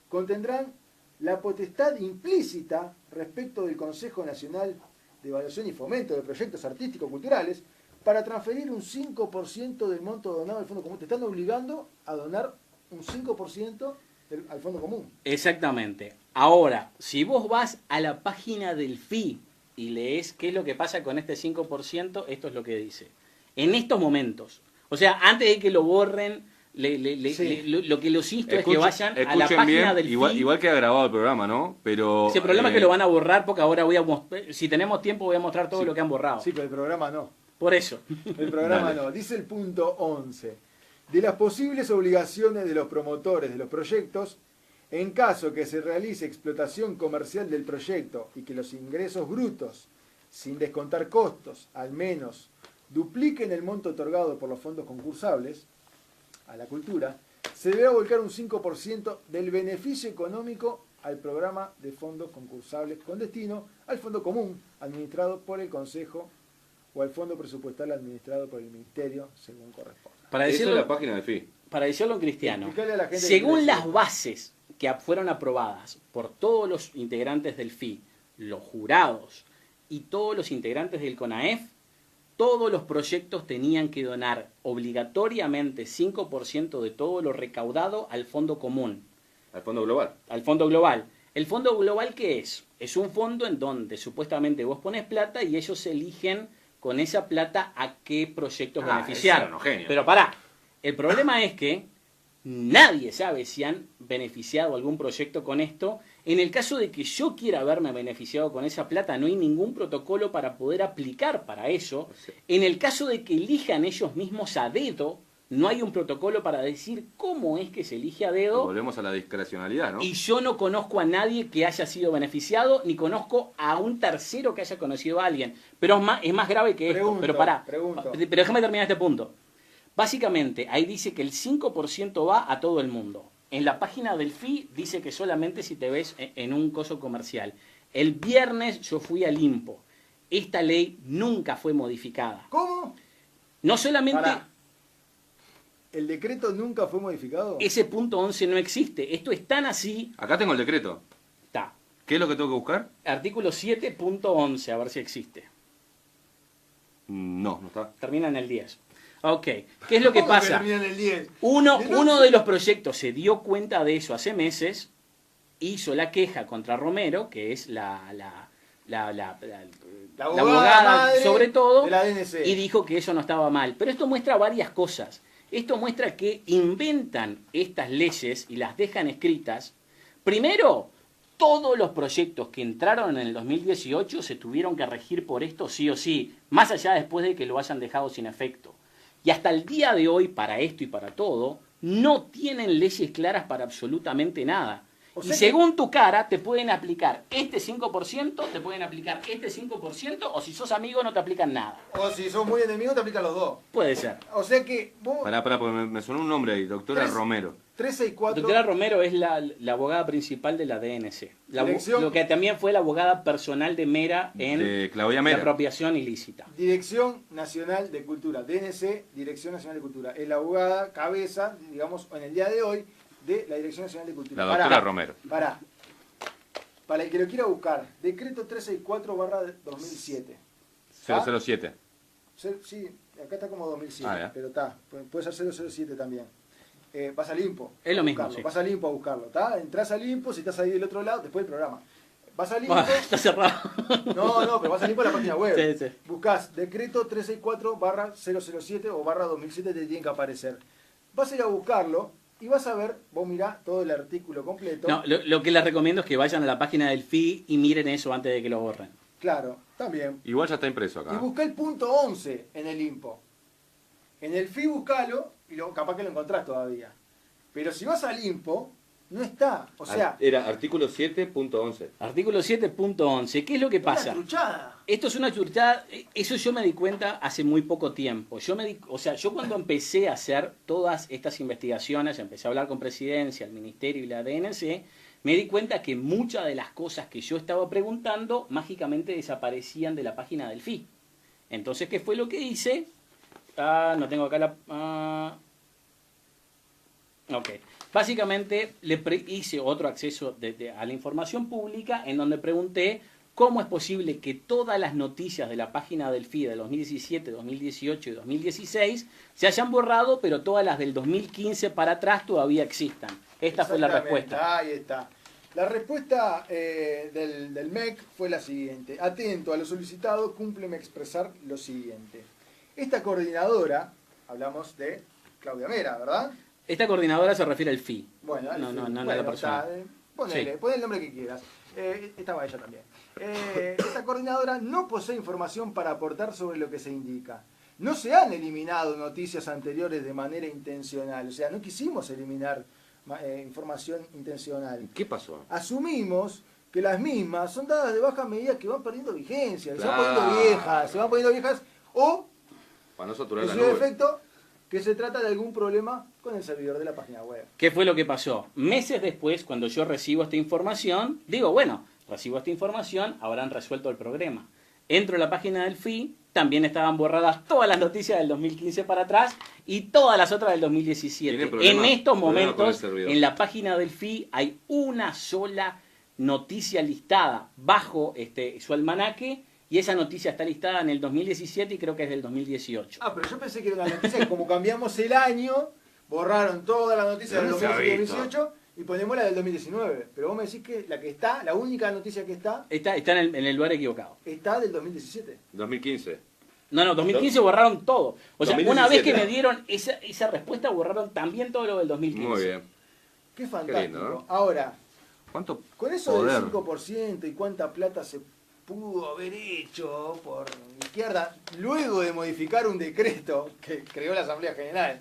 contendrán la potestad implícita respecto del Consejo Nacional de Evaluación y Fomento de Proyectos Artísticos-Culturales para transferir un 5% del monto donado al Fondo Común. Te están obligando a donar un 5% al Fondo Común. Exactamente. Ahora, si vos vas a la página del FI y lees qué es lo que pasa con este 5%, esto es lo que dice. En estos momentos, o sea, antes de que lo borren, Sí. lo que los insto es que vayan a la Escuchen página bien, del FI. igual queda grabado el programa, ¿no? Pero Sí, el problema es que lo van a borrar porque ahora si tenemos tiempo voy a mostrar todo Sí. lo que han borrado. Sí, pero el programa no. Por eso. El programa Dale. no. Dice el punto 11. De las posibles obligaciones de los promotores de los proyectos, en caso que se realice explotación comercial del proyecto y que los ingresos brutos, sin descontar costos, al menos dupliquen el monto otorgado por los fondos concursables a la cultura, se debe volcar un 5% del beneficio económico al programa de fondos concursables con destino al fondo común administrado por el Consejo o al fondo presupuestal administrado por el Ministerio, según corresponda. Para Eso decirlo, es la página de FI. para decirlo en cristiano, Explicarle a la gente según que- las bases que fueron aprobadas por todos los integrantes del FI, los jurados y todos los integrantes del CONAEF, todos los proyectos tenían que donar obligatoriamente 5% de todo lo recaudado al fondo común, Al fondo global. al fondo global. ¿El fondo global qué es? Es un fondo en donde supuestamente vos pones plata y ellos eligen con esa plata a qué proyectos beneficiar. eran unos genios. Pero pará, el problema es que nadie sabe si han beneficiado algún proyecto con esto. En el caso de que yo quiera haberme beneficiado con esa plata, no hay ningún protocolo para poder aplicar para eso. En el caso de que elijan ellos mismos a dedo, no hay un protocolo para decir cómo es que se elige a dedo. Volvemos a la discrecionalidad, ¿no? Y yo no conozco a nadie que haya sido beneficiado, ni conozco a un tercero que haya conocido a alguien. Pero es más grave que esto. Pregunto, Pero pará, pregunto. pero déjame terminar este punto. Básicamente, ahí dice que el 5% va a todo el mundo. En la página del FI dice que solamente si te ves en un coso comercial. El viernes yo fui al IMPO. Esta ley nunca fue modificada. ¿Cómo? No solamente... Pará. ¿El decreto nunca fue modificado? Ese punto 11 no existe. Esto es tan así... Acá tengo el decreto. Está. ¿Qué es lo que tengo que buscar? Artículo 7.11, a ver si existe. No está. Termina en el 10. Ok, ¿qué es lo que ¿Cómo pasa? termina en el 10? Uno de los proyectos se dio cuenta de eso hace meses, hizo la queja contra Romero, que es la abogada madre sobre todo, de la DNC. y dijo que eso no estaba mal. Pero esto muestra varias cosas. Esto muestra que inventan estas leyes y las dejan escritas. Primero, todos los proyectos que entraron en el 2018 se tuvieron que regir por esto sí o sí, más allá después de que lo hayan dejado sin efecto. Y hasta el día de hoy, para esto y para todo, no tienen leyes claras para absolutamente nada. O Y sea que- según tu cara, te pueden aplicar este 5%, te pueden aplicar este 5%, o si sos amigo no te aplican nada. O si sos muy enemigo, te aplican los dos. Puede ser. O sea que vos... Pará, porque me sonó un nombre ahí, doctora Tres- Romero. 364... Doctora Romero es la abogada principal de la DNC. Dirección- Lo que también fue la abogada personal de Mera en De Claudia la Mera. apropiación ilícita. Dirección Nacional de Cultura, DNC, Dirección Nacional de Cultura. Es la abogada cabeza, digamos, en el día de hoy, de la Dirección Nacional de Cultura. La doctora Romero. Para el que lo quiera buscar, decreto 364/2007. ¿Ah? 007. Sí, acá está como 2007, Ah, ya. pero está, puede ser 007 también. Vas a Limpo. Es lo a mismo, buscarlo, sí. Vas a Limpo a buscarlo, ¿está? Entras a Limpo, si estás ahí del otro lado, después del programa. Vas a Limpo. Está cerrado. No, pero vas a Limpo a la página web. Sí, sí. Buscás decreto 364/007 o /2007, te tienen que aparecer. Vas a ir a buscarlo y vas a ver, vos mirá todo el artículo completo. No, lo que les recomiendo es que vayan a la página del FI y miren eso antes de que lo borren. Claro, también. Igual ya está impreso acá. Y buscá el punto 11 en el IMPO. En el FI buscalo y capaz que lo encontrás todavía. Pero si vas al IMPO, no está. O sea, Era artículo 7.11. Artículo 7.11. ¿Qué es lo que una pasa? truchada. Esto es una churchada, eso yo me di cuenta hace muy poco tiempo. Yo cuando empecé a hacer todas estas investigaciones, empecé a hablar con Presidencia, el Ministerio y la DNC, me di cuenta que muchas de las cosas que yo estaba preguntando mágicamente desaparecían de la página del FI. Entonces, ¿qué fue lo que hice? No tengo acá la... Ok. Básicamente hice otro acceso a la información pública en donde pregunté cómo es posible que todas las noticias de la página del FI de 2017, 2018 y 2016 se hayan borrado, pero todas las del 2015 para atrás todavía existan. Esta fue la Exactamente, respuesta. Ahí está. La respuesta del MEC fue la siguiente. Atento a lo solicitado, cúmpleme expresar lo siguiente. Esta coordinadora, hablamos de Claudia Mera, ¿verdad? Esta coordinadora se refiere al FI. Bueno, al No, fin. no, no, Bueno, la persona. está, ponele, pon el nombre que quieras. Estaba ella también. Esta coordinadora no posee información para aportar sobre lo que se indica. No se han eliminado noticias anteriores de manera intencional. O sea, no quisimos eliminar información intencional. ¿Qué pasó? Asumimos que las mismas son dadas de baja medida que van perdiendo vigencia, que se van Claro. poniendo viejas, o, Para no saturar en la su nube. defecto, que se trata de algún problema con el servidor de la página web. ¿Qué fue lo que pasó? Meses después, cuando yo recibo esta información, digo, bueno, recibo esta información, habrán resuelto el problema. Entro a la página del FI, también estaban borradas todas las noticias del 2015 para atrás y todas las otras del 2017. Tiene problema- En estos problema con el momentos, servidor. en la página del FI hay una sola noticia listada bajo su almanaque y esa noticia está listada en el 2017 y creo que es del 2018. Ah, pero yo pensé que era una noticia que como cambiamos el año, borraron todas las noticias del ¿Dónde se ha 2018 y ponemos la del 2019. Pero vos me decís que la única noticia que está Está en el lugar equivocado. está del 2017. 2015. No, 2015 borraron todo. O sea, 2017. una vez que me dieron esa respuesta, borraron también todo lo del 2015. Muy bien. Qué fantástico. lindo, ¿no? Ahora, ¿Cuánto con eso poder? del 5% y cuánta plata se pudo haber hecho por izquierda, luego de modificar un decreto que creó la Asamblea General,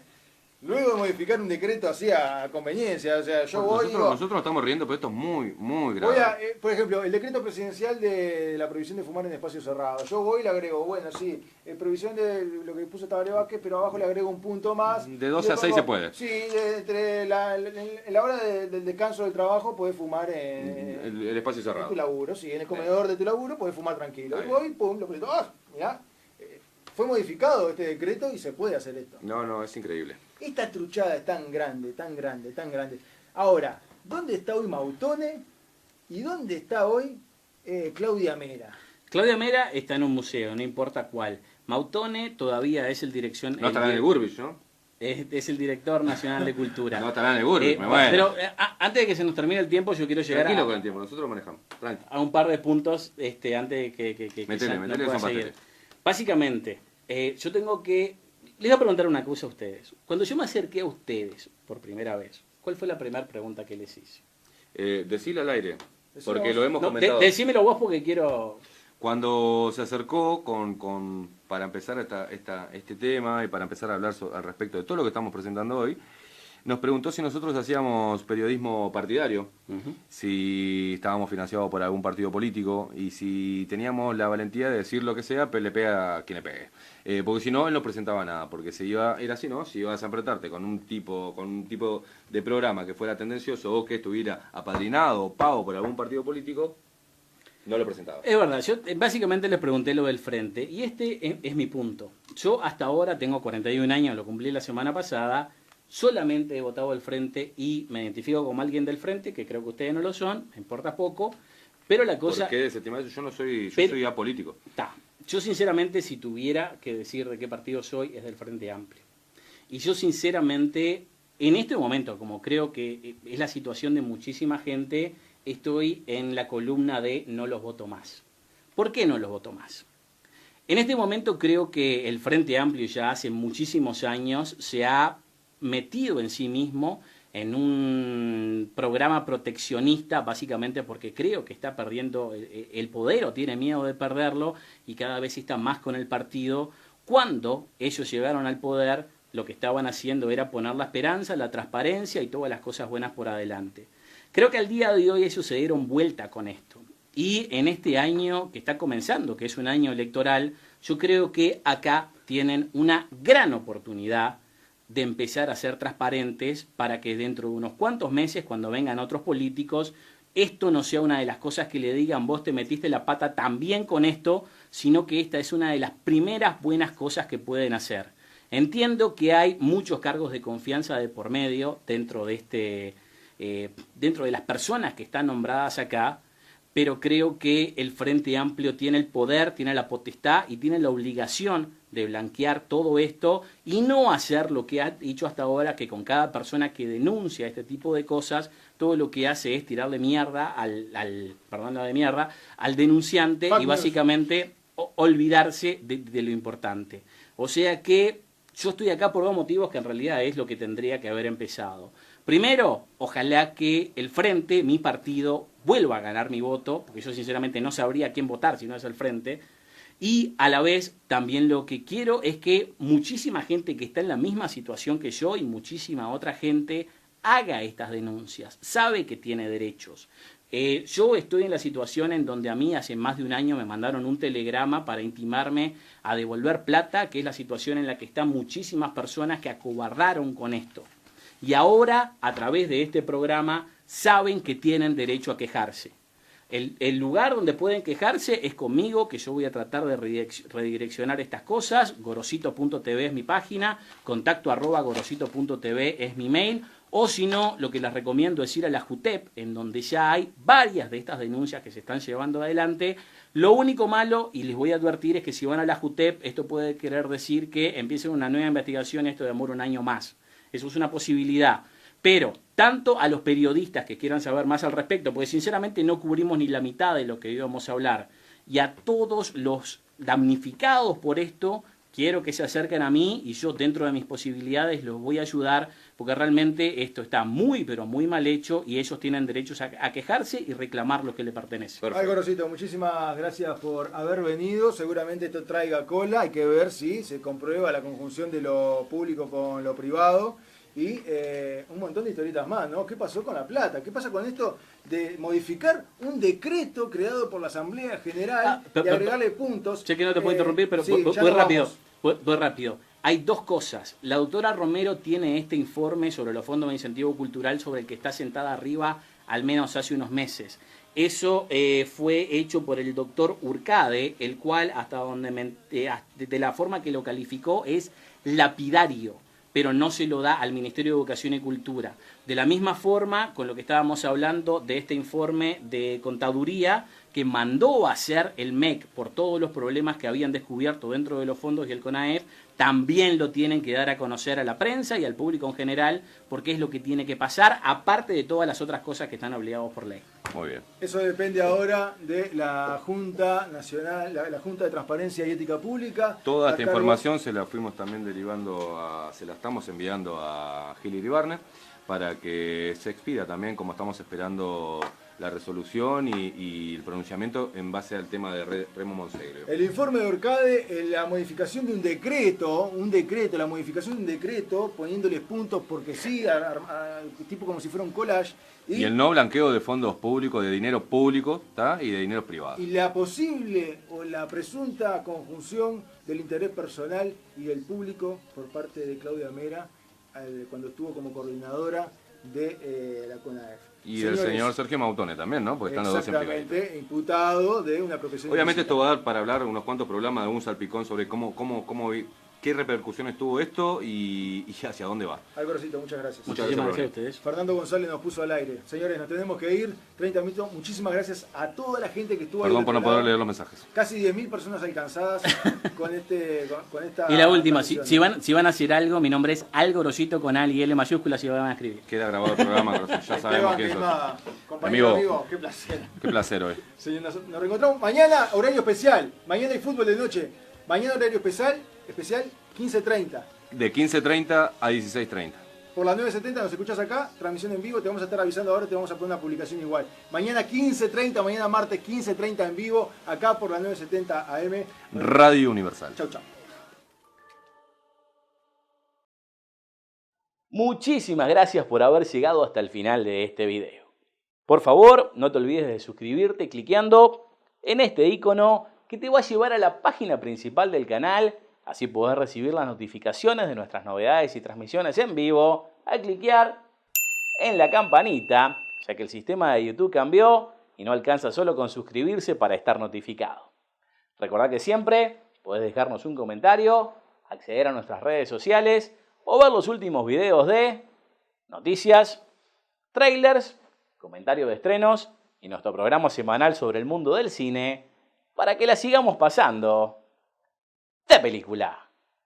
luego de modificar un decreto así a conveniencia, o sea, yo voy... Nosotros nos estamos riendo, pero esto es muy, muy grave. por ejemplo, el decreto presidencial de la prohibición de fumar en espacios cerrados. Yo voy y le agrego, bueno, sí, prohibición de lo que puso Tabaré Vázquez, pero abajo le agrego un punto más. De 12 a 6 se puede. Sí, entre en la hora del descanso del trabajo podés fumar El espacio en tu cerrado. laburo, sí, en el comedor de tu laburo podés fumar tranquilo. Ahí. Y voy, pum, lo aprieto. ¡Ah! Mirá, fue modificado este decreto y se puede hacer esto. No, es increíble. Esta truchada es tan grande, tan grande, tan grande. Ahora, ¿dónde está hoy Mautone? ¿Y dónde está hoy Claudia Mera? Claudia Mera está en un museo, no importa cuál. Mautone todavía es el No estará en el Burbich, ¿no? es el director nacional de cultura. No estará en el Burbich, me muero. Pero antes de que se nos termine el tiempo, yo quiero llegar Tranquilo con el tiempo, nosotros lo manejamos. Tranquilo. a un par de puntos antes de que Metele, ya metele, no pueda son seguir. pasteles. Básicamente, yo tengo que... Les voy a preguntar una cosa a ustedes. Cuando yo me acerqué a ustedes por primera vez, ¿cuál fue la primera pregunta que les hice? Decilo al aire, Decilo porque vos. lo hemos No, comentado. decímelo vos porque quiero... Cuando se acercó para empezar este tema y para empezar a hablar al respecto de todo lo que estamos presentando hoy, nos preguntó si nosotros hacíamos periodismo partidario, si estábamos financiados por algún partido político y si teníamos la valentía de decir lo que sea, pero le pega a quien le pegue. Porque si no, él no presentaba nada, porque era así, ¿no? Si ibas a enfrentarte con un tipo de programa que fuera tendencioso o que estuviera apadrinado o pago por algún partido político, no lo presentaba. Es verdad, yo básicamente les pregunté lo del frente y este es mi punto. Yo hasta ahora tengo 41 años, lo cumplí la semana pasada, solamente he votado al frente y me identifico como alguien del frente, que creo que ustedes no lo son, me importa poco, pero la cosa... ¿Por qué desestimado? Yo soy apolítico. Yo sinceramente, si tuviera que decir de qué partido soy, es del Frente Amplio. Y yo sinceramente, en este momento, como creo que es la situación de muchísima gente, estoy en la columna de no los voto más. ¿Por qué no los voto más? En este momento creo que el Frente Amplio ya hace muchísimos años se ha metido en sí mismo en un programa proteccionista, básicamente porque creo que está perdiendo el poder o tiene miedo de perderlo y cada vez está más con el partido. Cuando ellos llegaron al poder, lo que estaban haciendo era poner la esperanza, la transparencia y todas las cosas buenas por adelante. Creo que al día de hoy ellos se dieron vuelta con esto. Y en este año que está comenzando, que es un año electoral, yo creo que acá tienen una gran oportunidad de empezar a ser transparentes para que dentro de unos cuantos meses, cuando vengan otros políticos, esto no sea una de las cosas que le digan vos te metiste la pata también con esto, sino que esta es una de las primeras buenas cosas que pueden hacer. Entiendo que hay muchos cargos de confianza de por medio dentro de dentro de las personas que están nombradas acá, pero creo que el Frente Amplio tiene el poder, tiene la potestad y tiene la obligación de blanquear todo esto y no hacer lo que ha dicho hasta ahora, que con cada persona que denuncia este tipo de cosas, todo lo que hace es tirarle mierda al denunciante y básicamente olvidarse de lo importante. O sea que yo estoy acá por dos motivos que en realidad es lo que tendría que haber empezado. Primero, ojalá que el Frente, mi partido, vuelva a ganar mi voto, porque yo sinceramente no sabría a quién votar si no es el Frente. Y a la vez también lo que quiero es que muchísima gente que está en la misma situación que yo y muchísima otra gente haga estas denuncias, sabe que tiene derechos. Yo estoy en la situación en donde a mí hace más de un año me mandaron un telegrama para intimarme a devolver plata, que es la situación en la que están muchísimas personas que acobardaron con esto. Y ahora, a través de este programa, saben que tienen derecho a quejarse. El lugar donde pueden quejarse es conmigo, que yo voy a tratar de redireccionar estas cosas. Gorosito.tv es mi página, contacto@gorosito.tv es mi mail. O si no, lo que les recomiendo es ir a la JUTEP, en donde ya hay varias de estas denuncias que se están llevando adelante. Lo único malo, y les voy a advertir, es que si van a la JUTEP, esto puede querer decir que empiecen una nueva investigación, esto demora un año más. Eso es una posibilidad. Pero tanto a los periodistas que quieran saber más al respecto, porque sinceramente no cubrimos ni la mitad de lo que íbamos a hablar, y a todos los damnificados por esto, quiero que se acerquen a mí y yo dentro de mis posibilidades los voy a ayudar, porque realmente esto está muy pero muy mal hecho y ellos tienen derechos a quejarse y reclamar lo que le pertenece. Ay, Gorosito, muchísimas gracias por haber venido. Seguramente esto traiga cola, hay que ver si se comprueba la conjunción de lo público con lo privado. Y un montón de historietas más, ¿no? ¿Qué pasó con la plata? ¿Qué pasa con esto de modificar un decreto creado por la Asamblea General y agregarle puntos? Sé que no te puedo interrumpir, pero sí, voy rápido. Hay dos cosas. La doctora Romero tiene este informe sobre los fondos de incentivo cultural sobre el que está sentada arriba al menos hace unos meses. Eso fue hecho por el doctor Urcade, el cual, hasta donde de la forma que lo calificó, es lapidario, pero no se lo da al Ministerio de Educación y Cultura. De la misma forma, con lo que estábamos hablando de este informe de contaduría que mandó a hacer el MEC por todos los problemas que habían descubierto dentro de los fondos y el CONAEF, también lo tienen que dar a conocer a la prensa y al público en general, porque es lo que tiene que pasar, aparte de todas las otras cosas que están obligados por ley. Muy bien. Eso depende ahora de la Junta Nacional, la Junta de Transparencia y Ética Pública. Toda esta información se la fuimos también se la estamos enviando a Gil Iribarne para que se expida también, como estamos esperando la resolución y el pronunciamiento en base al tema de Remo Monseglio. El informe de Orcade, la modificación de un decreto, la modificación de un decreto, poniéndoles puntos porque sí, tipo como si fuera un collage. Y el no blanqueo de fondos públicos, de dinero público, ¿tá? Y de dinero privado. Y la posible o la presunta conjunción del interés personal y del público por parte de Claudia Mera cuando estuvo como coordinadora de la CONAEF. Y del señor Sergio Mautone también, ¿no? Porque están los dos implicados. Exactamente, imputado de una apropiación. Obviamente esto va a dar para hablar unos cuantos programas de un salpicón sobre qué repercusiones tuvo esto y hacia dónde va. Alvarcito, muchas gracias. Muchísimas gracias a ustedes. Fernando González nos puso al aire. Señores, nos tenemos que ir. 30 minutos. Muchísimas gracias a toda la gente que estuvo ahí. Perdón por no poder leer los mensajes. Casi 10.000 personas alcanzadas con esta. Y la última, si van a hacer algo, mi nombre es Algo Grosito con Al y L mayúsculas y van a escribir. Queda grabado el programa, ya sabemos quién sos. Compañero, qué placer. Qué placer hoy. Señor, nos reencontramos mañana, horario especial. Mañana hay fútbol de noche. Mañana horario especial 15:30. De 15:30 a 16:30. Por las 9:70 nos escuchás acá, transmisión en vivo, te vamos a estar avisando ahora, te vamos a poner una publicación igual. Mañana 15:30, mañana martes 15:30 en vivo, acá por las 9:70 AM. Radio Universal. Chau, chau. Muchísimas gracias por haber llegado hasta el final de este video. Por favor, no te olvides de suscribirte cliqueando en este icono que te va a llevar a la página principal del canal. Así podés recibir las notificaciones de nuestras novedades y transmisiones en vivo al cliquear en la campanita, ya que el sistema de YouTube cambió y no alcanza solo con suscribirse para estar notificado. Recordá que siempre podés dejarnos un comentario, acceder a nuestras redes sociales o ver los últimos videos de noticias, trailers, comentarios de estrenos y nuestro programa semanal sobre el mundo del cine para que la sigamos pasando de película.